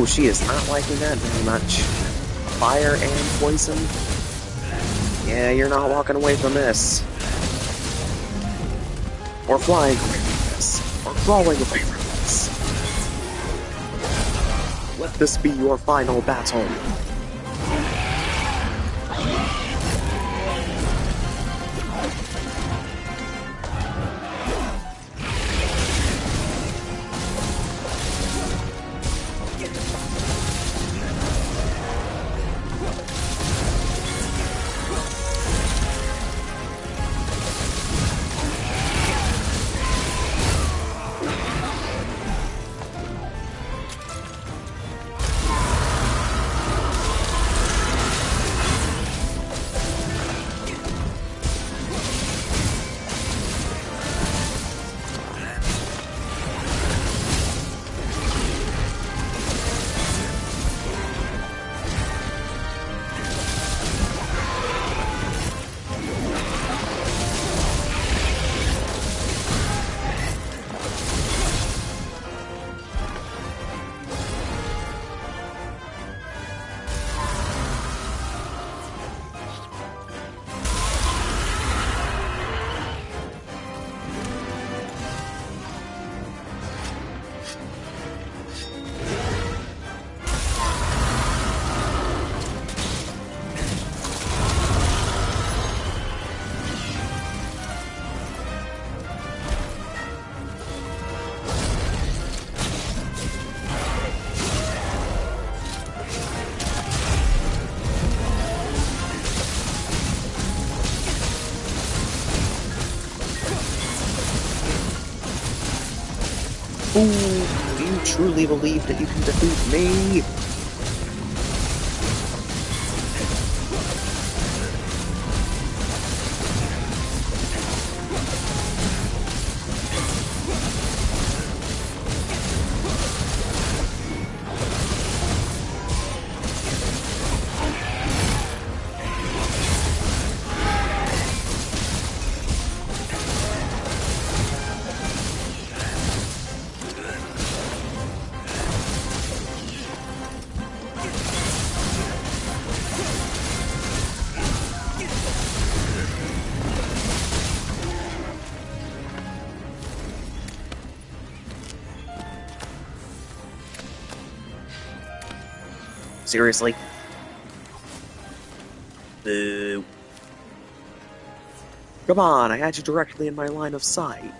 Oh, she is not liking that very much. Fire and poison? Yeah, you're not walking away from this. Or flying away from this. Or crawling away from this. Let this be your final battle. Ooh, do you truly believe that you can defeat me? Seriously? Boo. Come on, I had you directly in my line of sight.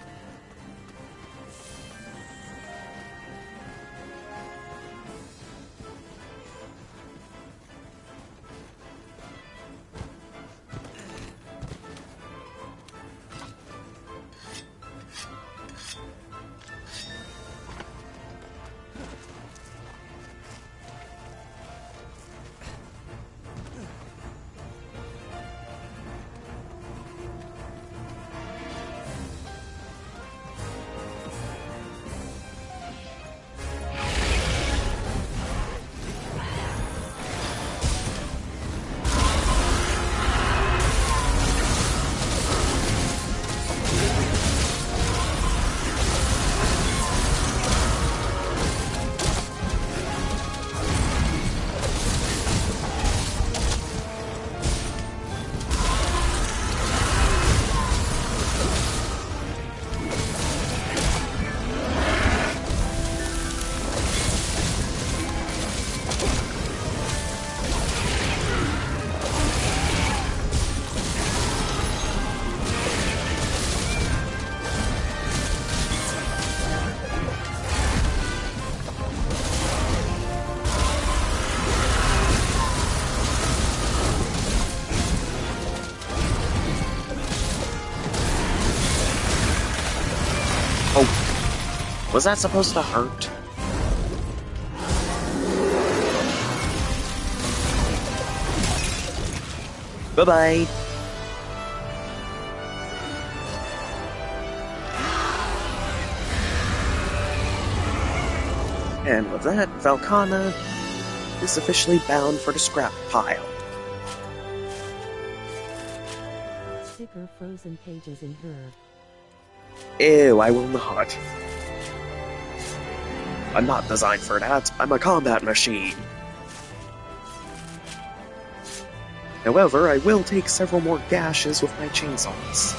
Oh, was that supposed to hurt? Bye-bye. And with that, Valkana is officially bound for the scrap pile. Stick her frozen pages in her. Ew, I will not. I'm not designed for that. I'm a combat machine. However, I will take several more gashes with my chainsaws.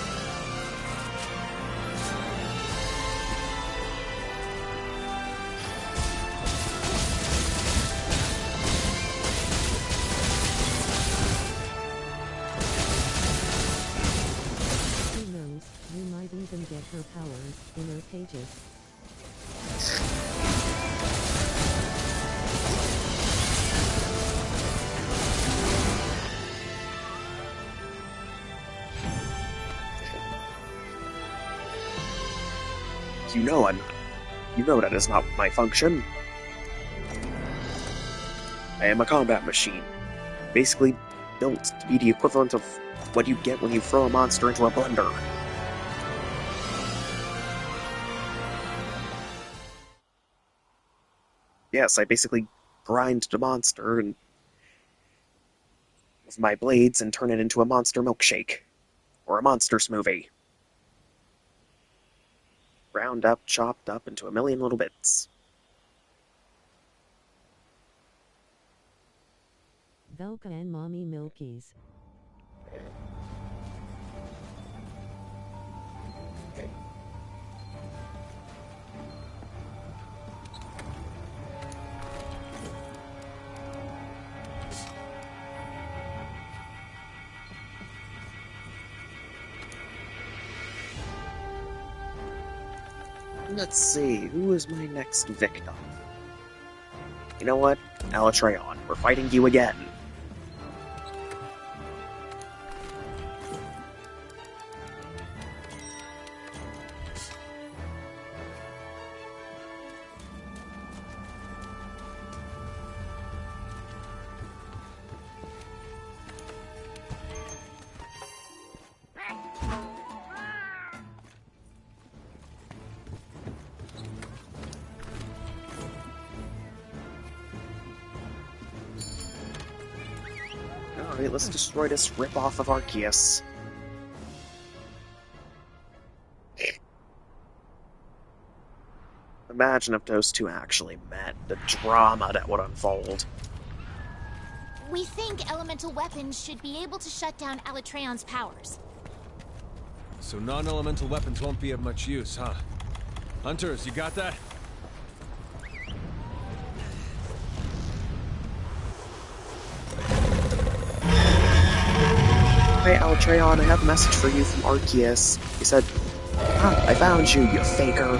Who knows, you might even get her powers in her pages. You know that is not my function. I am a combat machine. Basically built to be the equivalent of what you get when you throw a monster into a blender. Yes, I basically grind the monster and with my blades and turn it into a monster milkshake. Or a monster smoothie. Ground up, chopped up into a million little bits. Velka and Mommy Milkies. Let's see, who is my next victim? You know what? Alatreon, we're fighting you again. Alright, let's destroy this rip-off of Arceus. Imagine if those two actually met, the drama that would unfold. We think elemental weapons should be able to shut down Alatreon's powers. So non-elemental weapons won't be of much use, huh? Hunters, you got that? Hey, Alatreon, I have a message for you from Arceus. He said, I found you, you faker.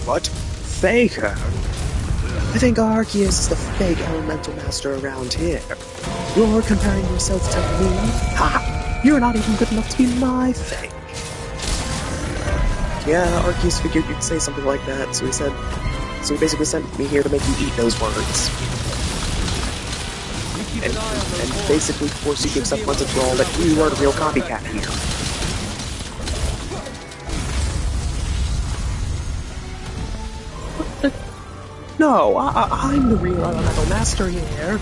What? Faker? I think Arceus is the fake elemental master around here. You're comparing yourself to me? Ha! You're not even good enough to be my fake. Yeah, Arceus figured you'd say something like that, so he basically sent me here to make you eat those words. And basically force you to accept once and for all that you are the real copycat here. No, I'm the real elemental master here.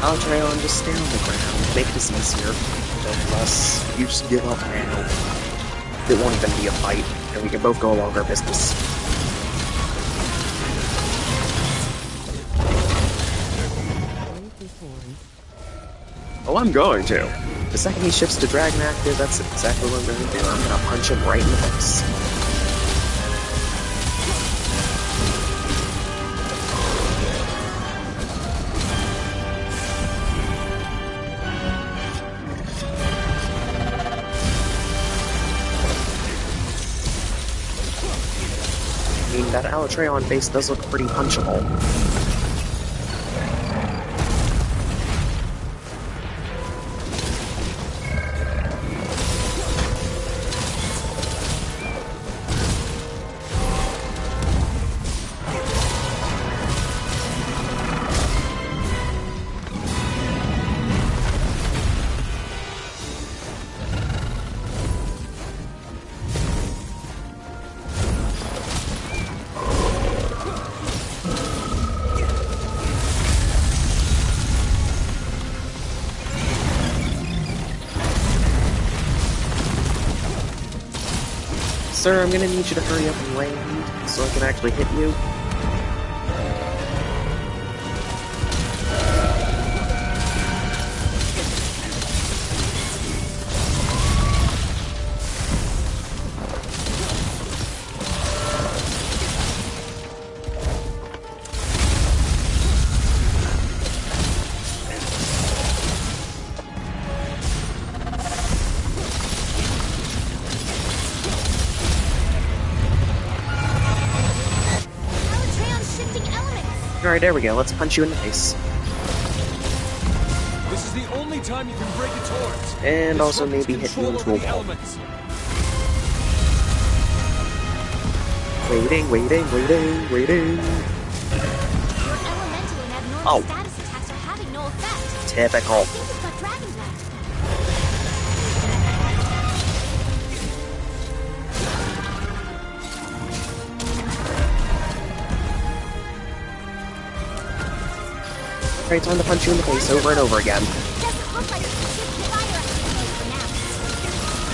Alatreon, just stay on the ground. Make this easier. Unless you just give up now. it won't even be a fight, and we can both go along our business. Wave his horns. Oh, I'm going to. The second he shifts to Dragon Active, that's exactly what I'm going to do. I'm going to punch him right in the face. I mean, that Alatreon face does look pretty punchable. Sir, I'm gonna need you to hurry up and land so I can actually hit you. Alatreon's shifting elements. Alright, there we go. Let's punch you in the face. This is the only time you can break a torch. And This also weapon's maybe hit you control into over a the wall. elements. Waiting. Your elemental and abnormal Oh. status attacks are having no effect. Typical. I think it's got dragon breath. Alright, time to punch you in the face over and over again. Doesn't look like it's shifting fire up for now.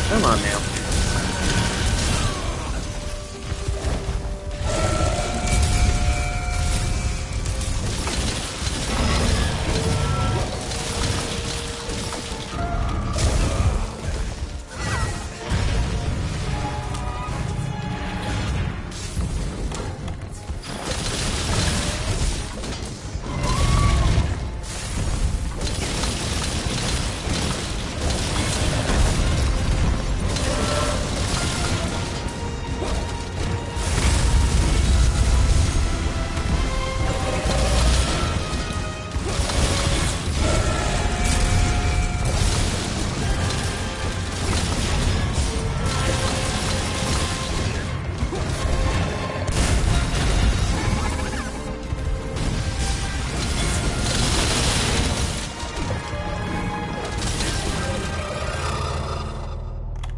Come on now.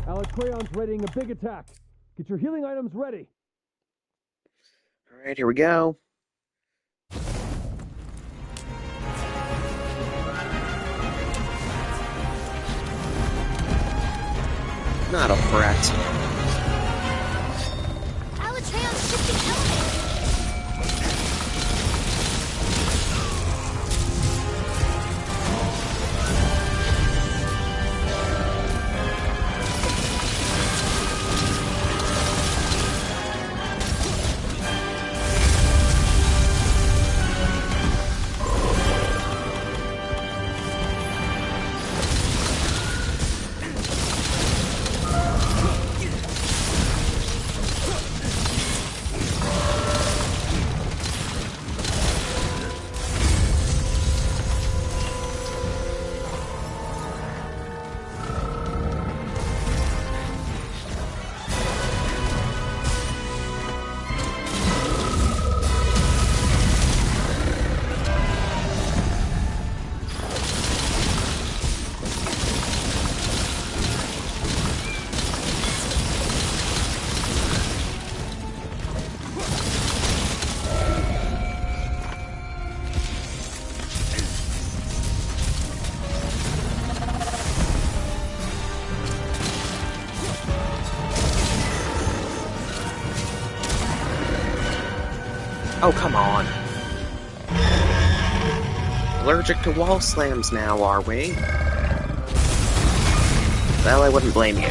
Alatreon's readying a big attack. Get your healing items ready. Alright, here we go. Not a threat. Alatreon's shifting elements! Oh, come on. Allergic to wall slams now, are we? Well, I wouldn't blame you.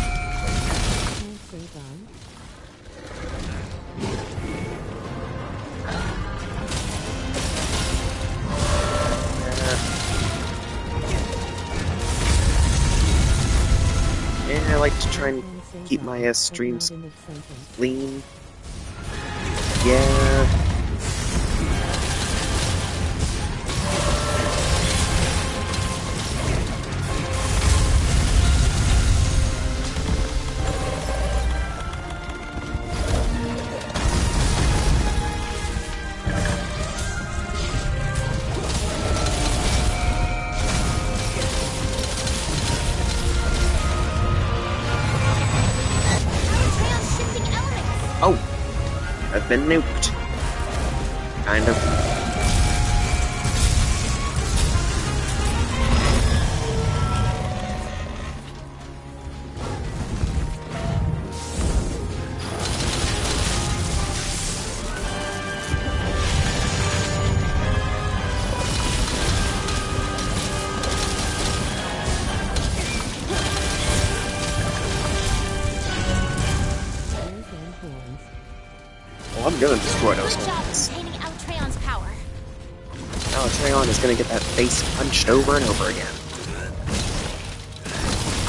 Can't save on. Yeah, I like to try and Can't save keep on, my but streams not in its sentence. clean. Yeah. Alatreon's shifting elements! Oh, I've been nuked. Kind of. Ears and horns. Well, I'm gonna destroy those Good job horns. containing Alatreon's power. Alatreon is gonna get that face punched over and over again.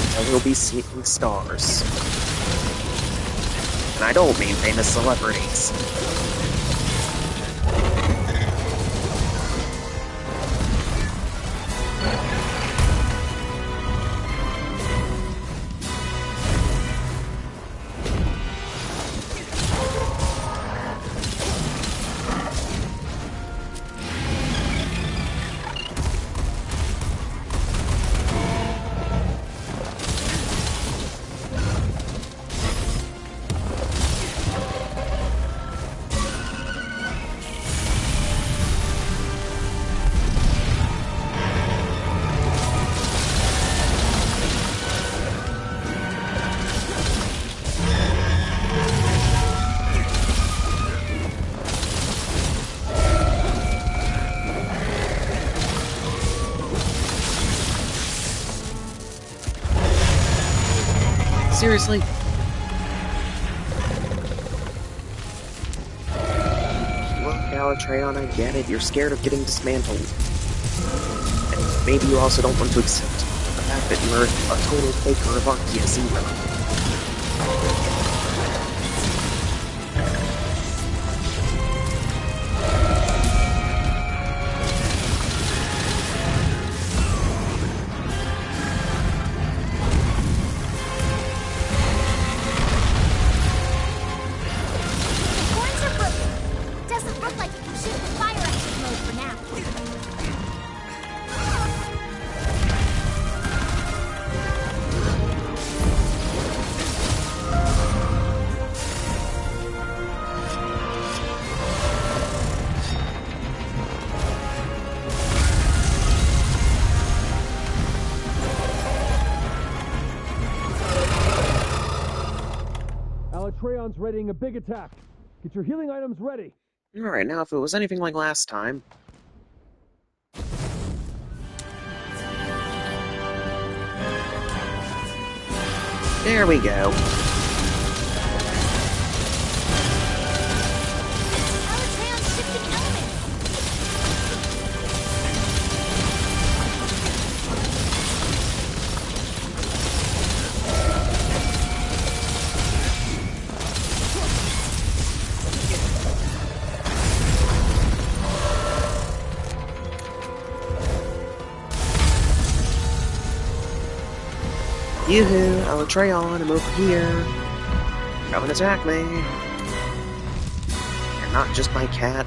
Until he'll be seeing stars. And I don't mean famous celebrities. Seriously? Look, Alatreon, I get it. You're scared of getting dismantled. And maybe you also don't want to accept the fact that you are a total faker of Arceus either. The horns are broken. Doesn't look like Alatrion's readying a big attack. Get your healing items ready. Alright, now if it was anything like last time... There we go. Alatraon's shifting elements. Yoo-hoo, Alatreon, I'm over here. Come and attack me. You're not just my cat.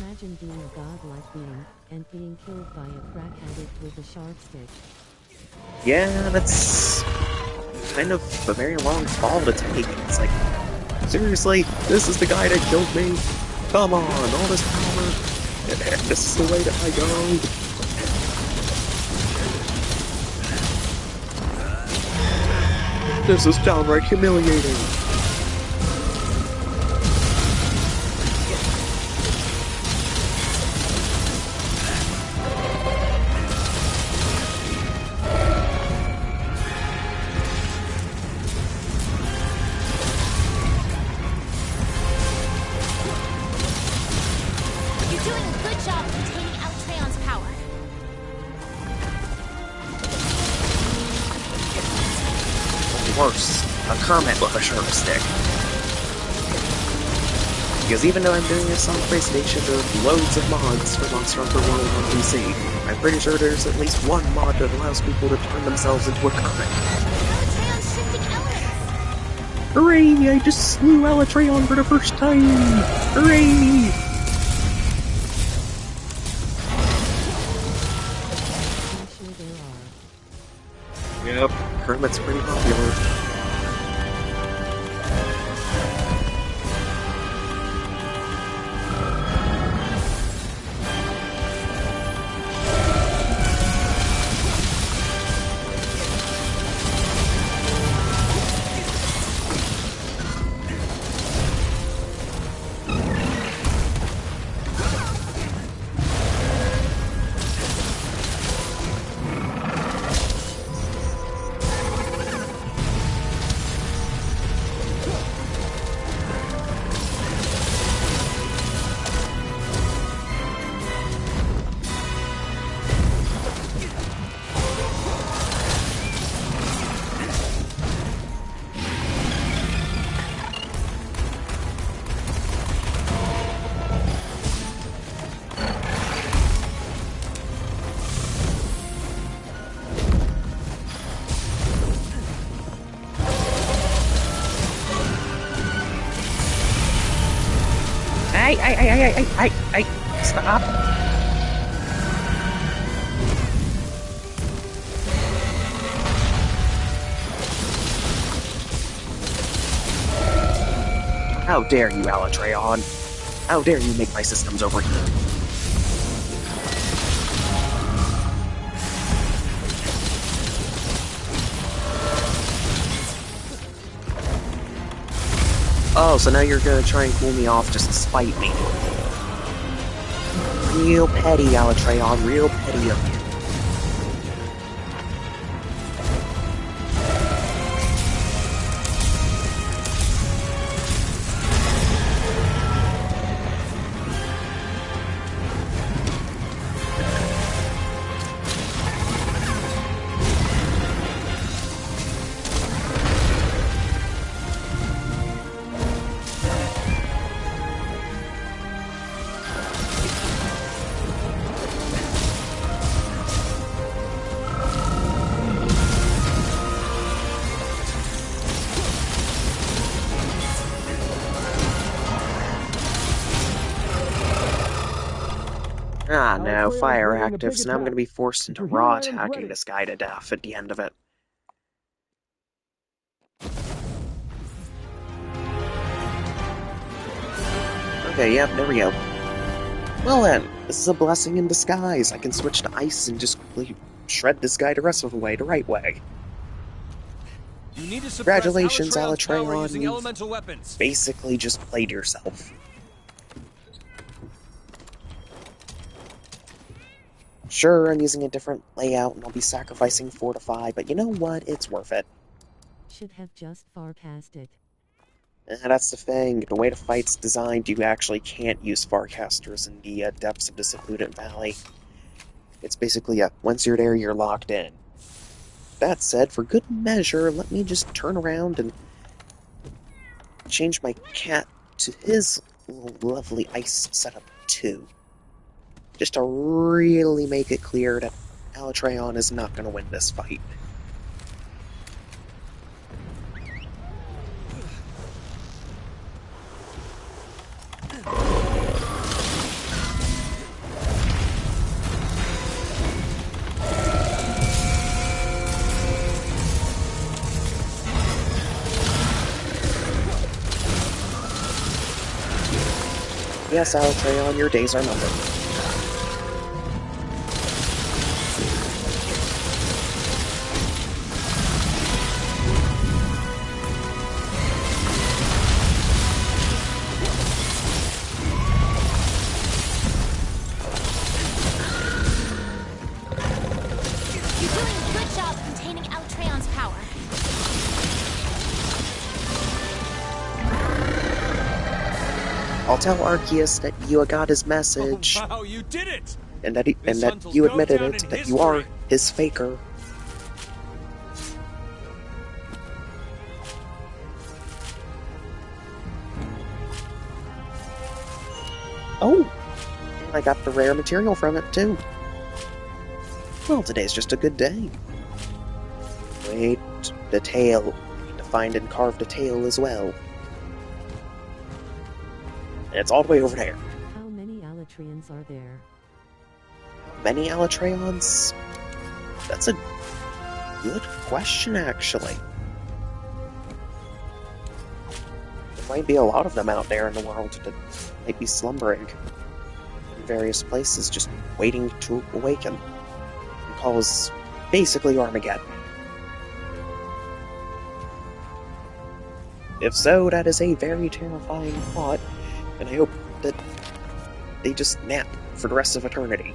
Imagine being a godlike being, and being killed by a crack addict with a sharp stick. Yeah, that's kind of a very long fall to take. It's like, seriously, this is the guy that killed me? Come on, all this power. This is the way that I go. This is downright humiliating. You're doing a good job containing Alatreon's power. Worse, a Kermit with a sharp stick. Because even though I'm doing this on PlayStation, there are loads of mods for Monster Hunter World on PC. I'm pretty sure there's at least one mod that allows people to turn themselves into a Kermit. Alatreon's shifting elements. Hooray! I just slew Alatreon for the first time! Hooray! I'm sure there are. Yep, Kermit's pretty popular. Hey, stop. How dare you, Alatreon? How dare you make my systems overheat? Oh, so now you're gonna try and cool me off just to spite me. Real petty, Alatreon, real petty of you. Ah, no, Trail's fire bringing a active, big so now I'm attack. gonna be forced into Your hero raw item's attacking ready. this guy to death at the end of it. Okay, yep, there we go. Well then, this is a blessing in disguise. I can switch to ice and just quickly shred this guy the rest of the way to right way. You need to suppress Congratulations, Alatreon's power Alatreon, using you've elemental weapons. basically just played yourself. Sure, I'm using a different layout and I'll be sacrificing Fortify, but you know what? It's worth it. Should have just far past it. That's the thing. The way the fight's designed, you actually can't use Farcasters in the depths of the Secluded Valley. It's basically, once you're there, you're locked in. That said, for good measure, let me just turn around and change my cat to his lovely ice setup too. Just to really make it clear that Alatreon is not going to win this fight. Yes, Alatreon, your days are numbered. You're doing a good job containing Alatreon's power. I'll tell Arceus that you got his message, Oh, wow, you did it! and that This hunt will you go admitted down it, in that you are history. his faker. Oh, and I got the rare material from it too. Well, today's just a good day. Wait, the tail. I need to find and carve the tail as well. And it's all the way over there. How many Alatreons are there? Many Alatreons? That's a good question, actually. There might be a lot of them out there in the world that might be slumbering in various places, just waiting to awaken and cause basically Armageddon. If so, that is a very terrifying thought, and I hope that they just nap for the rest of eternity.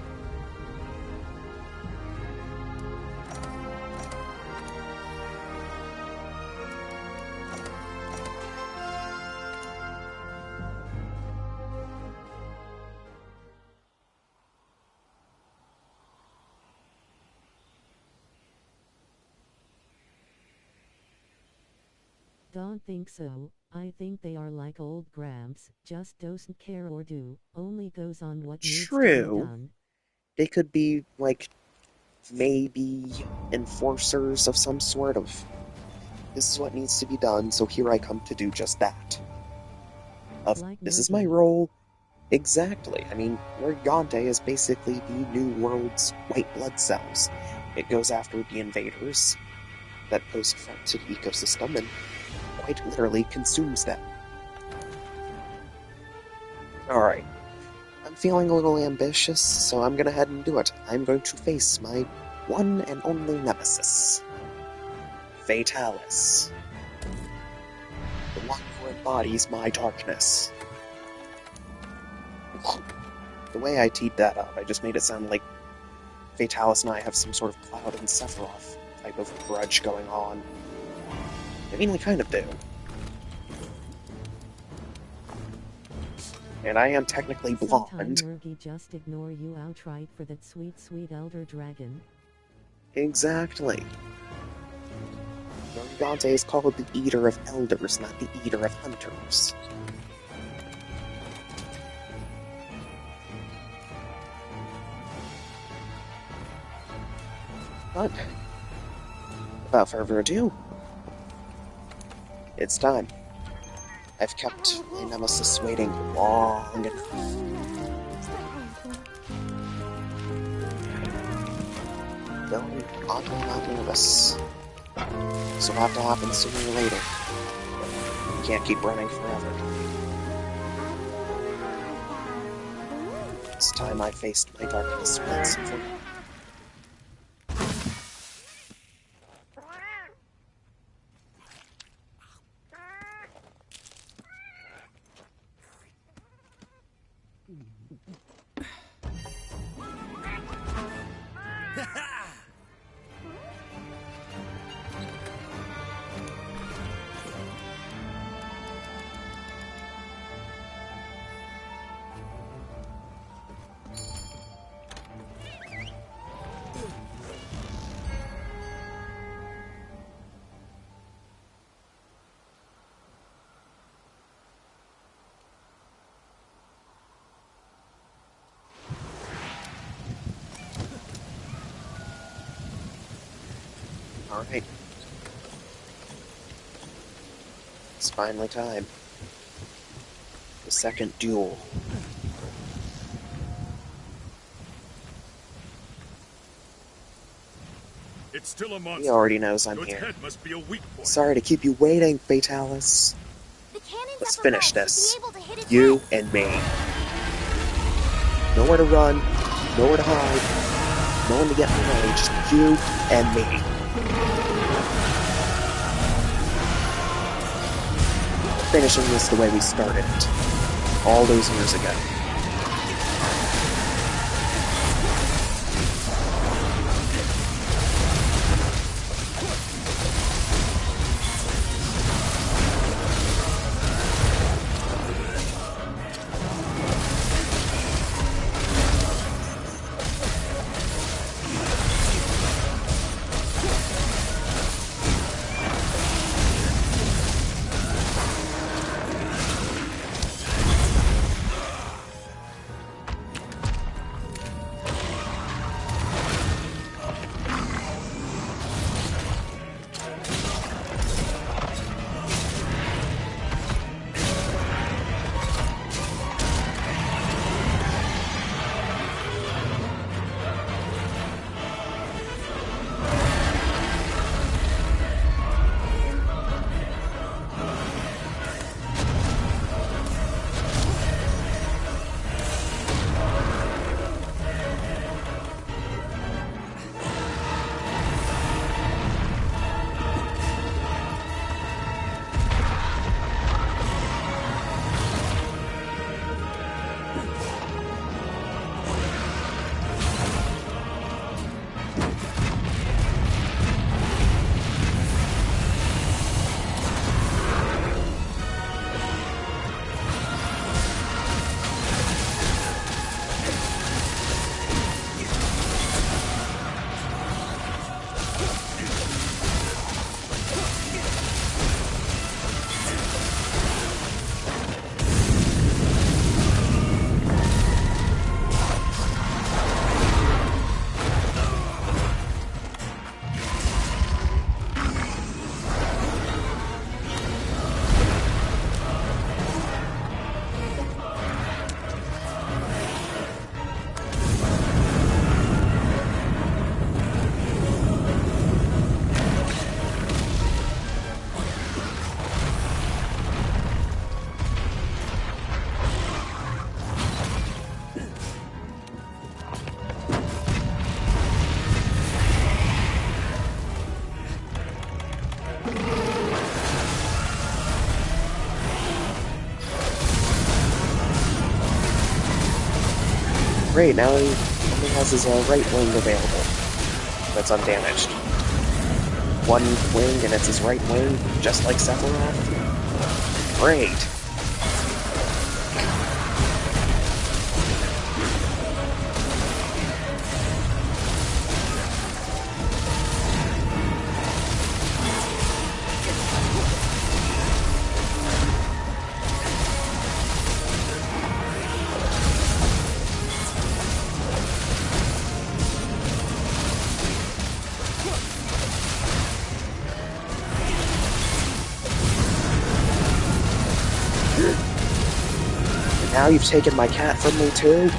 Don't think so. I think they are like old Gramps, just doesn't care or do, only goes on what needs to be True. done. They could be, like, maybe enforcers of some sort of, this is what needs to be done, so here I come to do just that. Like This is my Nergi. role. Exactly. I mean, Morgante is basically the new world's white blood cells. It goes after the invaders that pose a threat to the ecosystem and quite literally consumes them. Alright. I'm feeling a little ambitious, so I'm gonna head and do it. I'm going to face my one and only nemesis. Fatalis. The one who embodies my darkness. The way I teed that up, I just made it sound like Fatalis and I have some sort of Cloud and Sephiroth type of grudge going on. I mean, we kind of do. And I am technically blonde. Sometimes Nergi just ignore you outright for that sweet, sweet elder dragon. Exactly. Morgante is called the Eater of Elders, not the Eater of Hunters. But, without further ado, it's time. I've kept my nemesis waiting long enough. Though I'm oddly not nervous. This will have to happen sooner or later. We can't keep running forever. It's time I faced my darkness once and for all. Alright. It's finally time. The second duel. It's still a monster. He already knows I'm So its here. head must be a weak point. Sorry to keep you waiting, Fatalis. The cannons Let's up finish above this. should be able to hit its You head. and me. Nowhere to run, nowhere to hide, no one to get in the way, just you and me. Finishing this the way we started it, all those years ago. Great, now he only has his right wing available. That's undamaged. One wing, and it's his right wing, just like Sephiroth. Great. And now you've taken my cat from me too?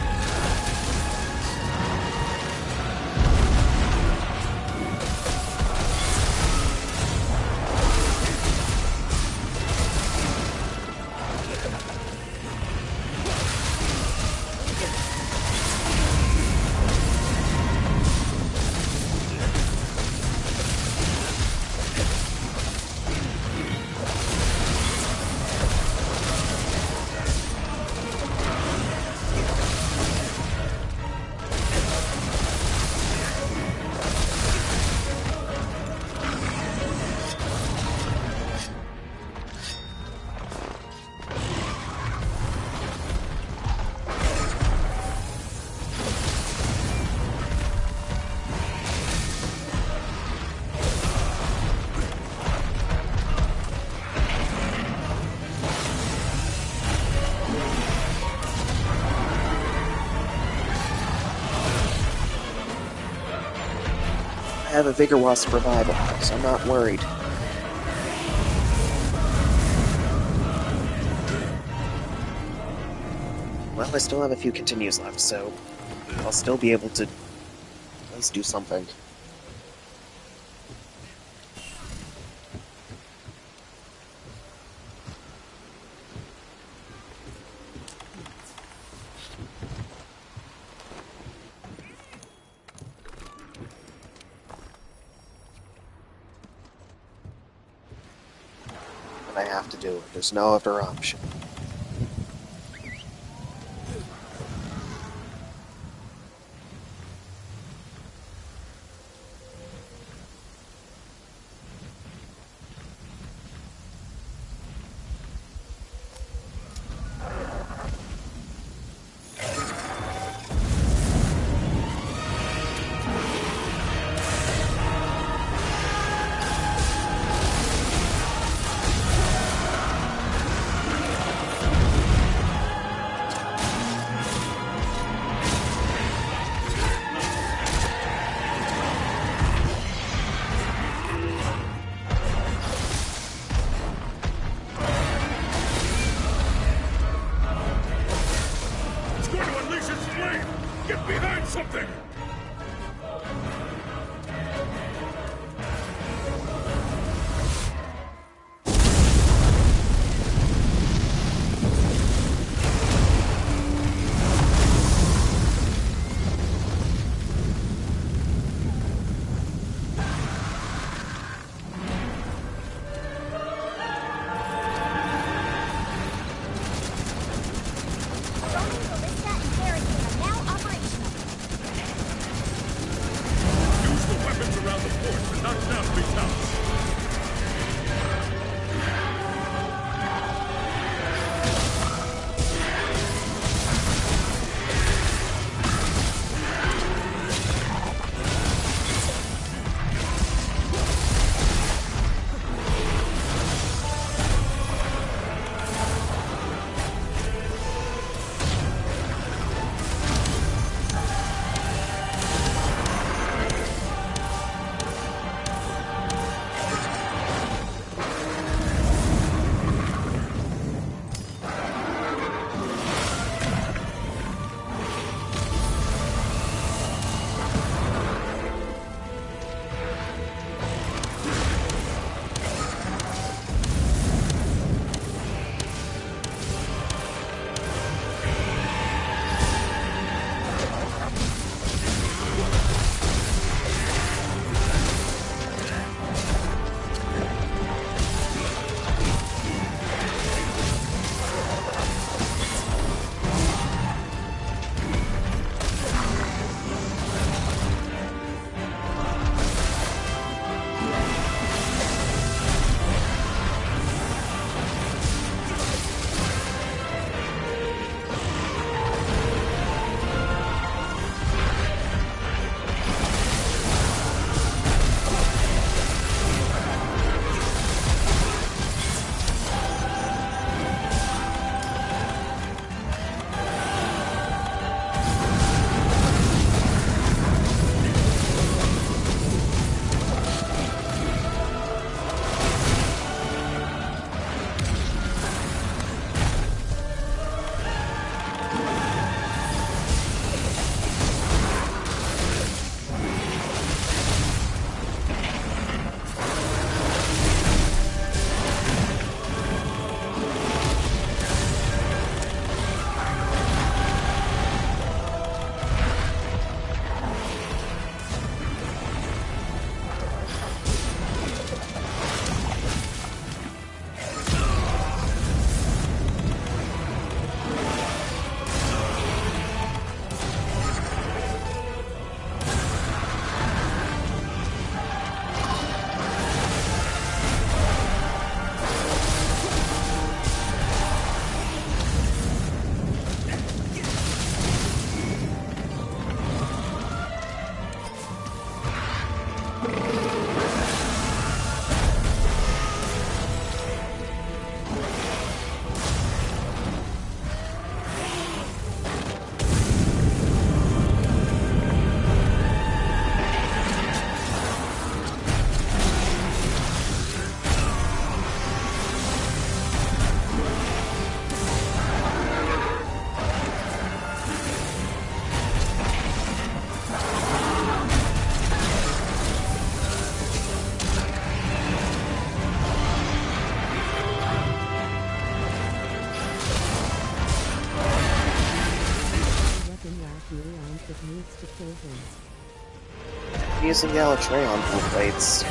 have a Vigor Wasp revival, so I'm not worried. Well, I still have a few continues left, so I'll still be able to at least do something. But I have to do it. There's no other option. It's going to unleash its flame! Get behind something! Roman ballista and barricade are now operational. Use the weapons around the fort to knock down big towers. dragons. Using the Alatreon full plates.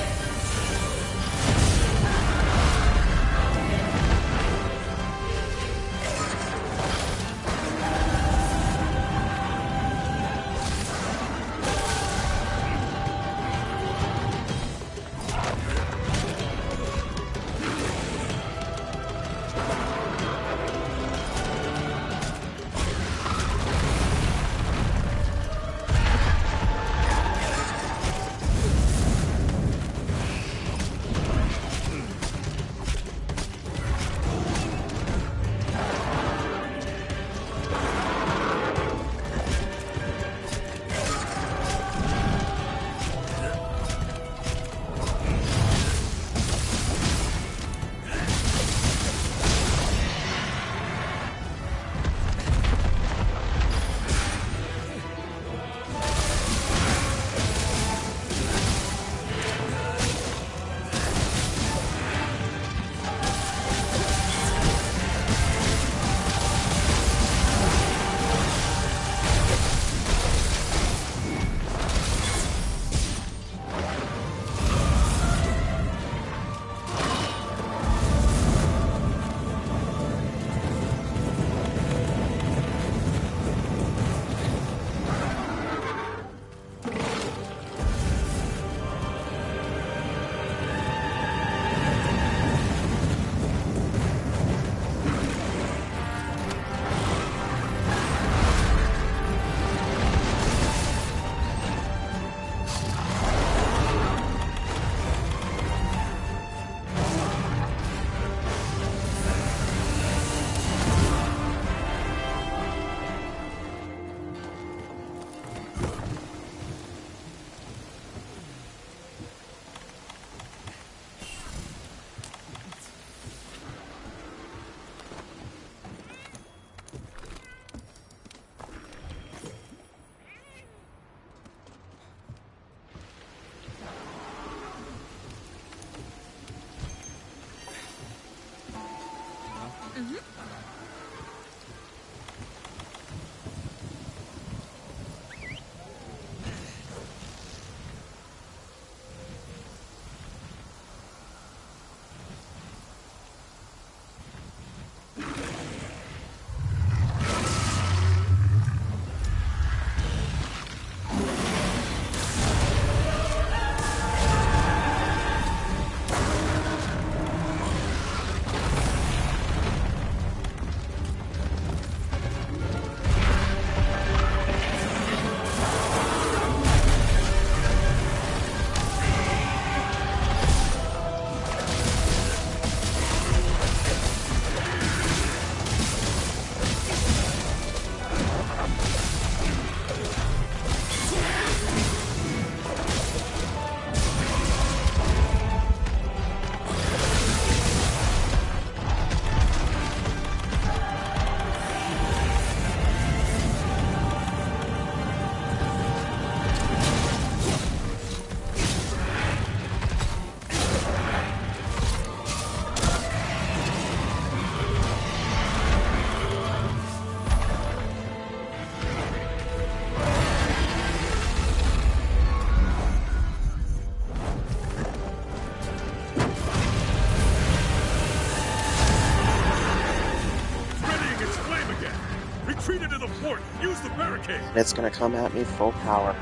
And it's gonna come at me full power.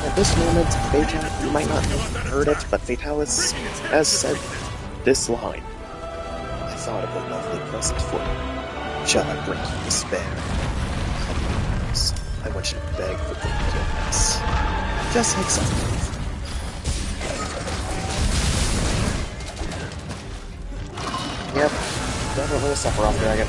At this moment, Fatal, you might not have heard it, but Fatalis has said this line. I thought of a lovely present for you. Shall I bring you despair? Please, I want you to beg for forgiveness. Just like something. Yep, Definitely a Sephiroth dragon.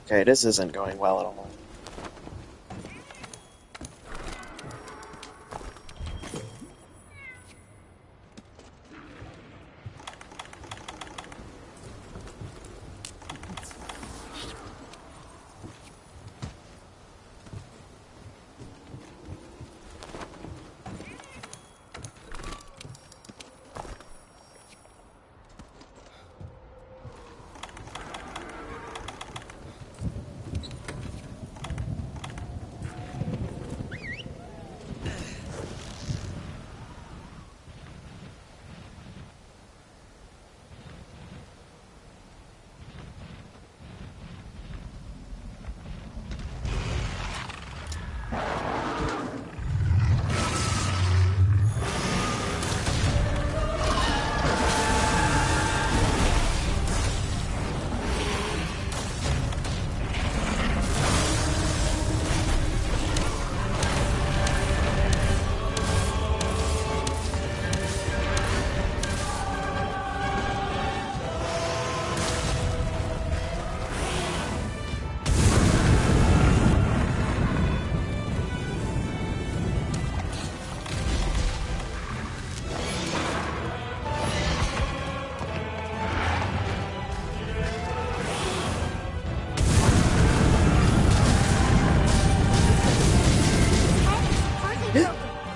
Okay, this isn't going well at all.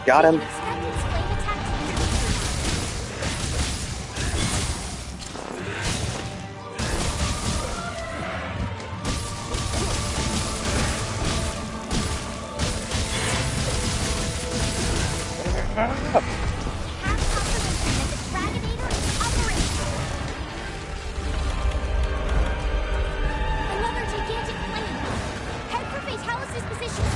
Got him. Another gigantic plane. Head for Fatalis' position.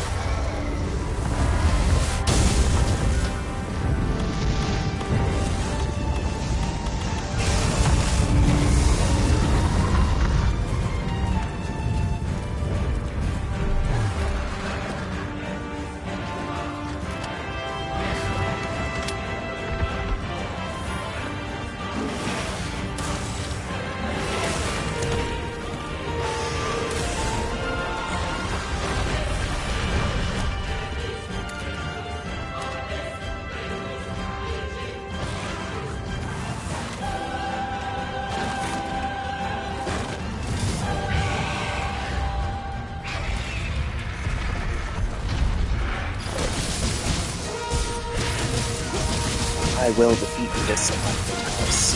I will defeat this house.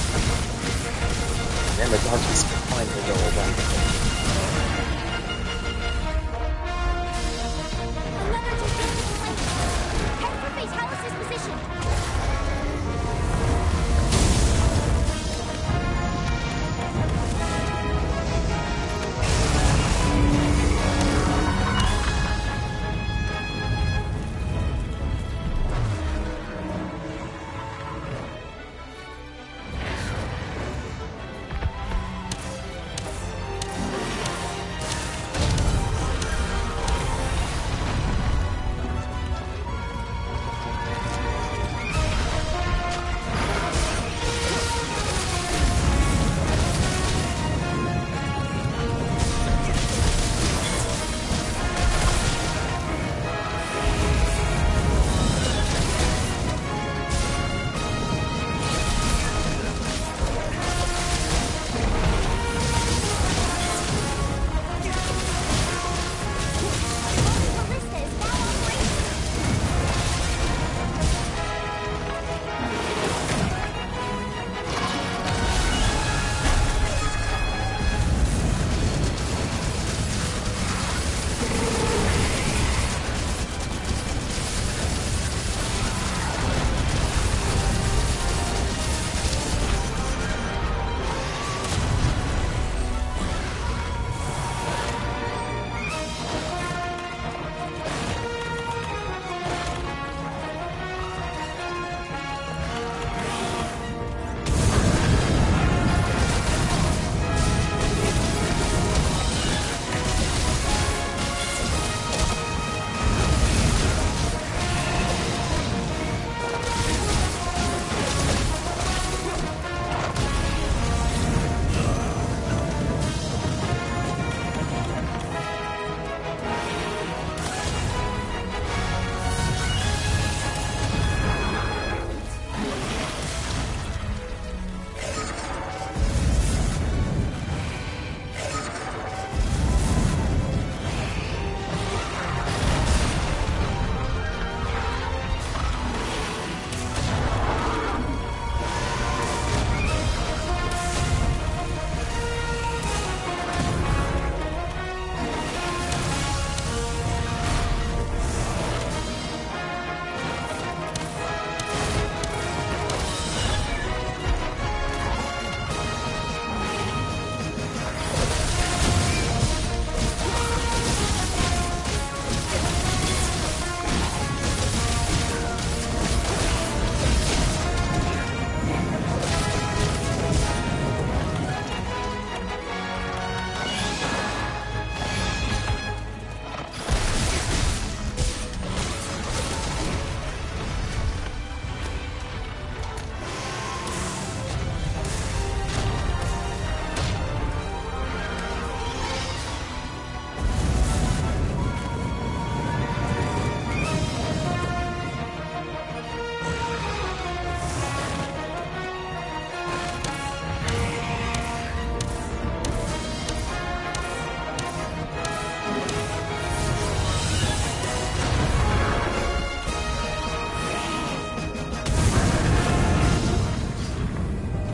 And the darkness will finally go away. Another distant flame! Head for Fatalis' position!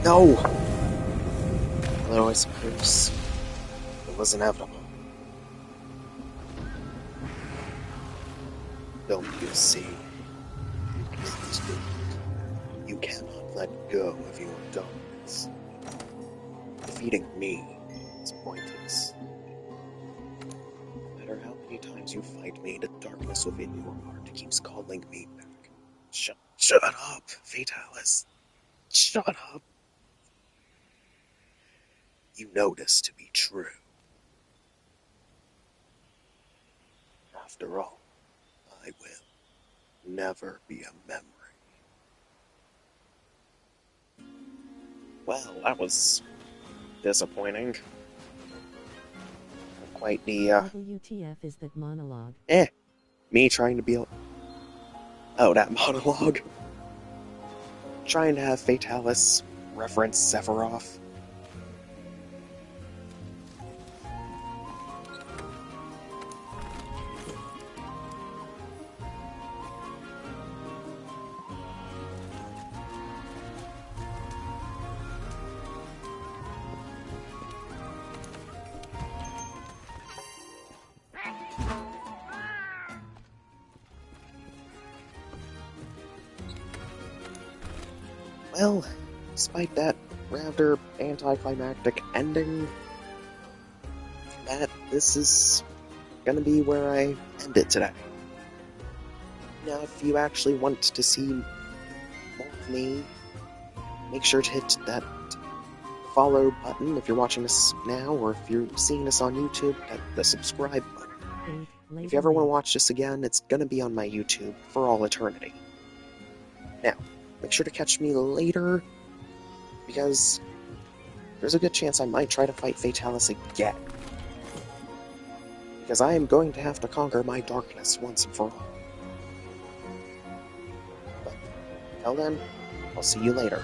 No! Although I suppose it was inevitable. Don't you see? You cannot let go of your dominance. Defeating me is pointless. No matter how many times you fight me, the darkness within your heart keeps calling me back. Shut up, Fatalis. Shut up. You know this to be true. After all, I will never be a memory. Well, that was disappointing. Quite the, WTF is that monologue? me trying to be oh, that monologue. Trying to have Fatalis reference Sephiroth. Well, despite that rather anticlimactic ending, this is gonna be where I end it today. Now, if you actually want to see more of me, make sure to hit that follow button if you're watching this now, or if you're seeing this on YouTube, the subscribe button. If you ever want to watch this again, it's gonna be on my YouTube for all eternity. Now, make sure to catch me later, because there's a good chance I might try to fight Fatalis again. Because I am going to have to conquer my darkness once and for all. But, until then, I'll see you later.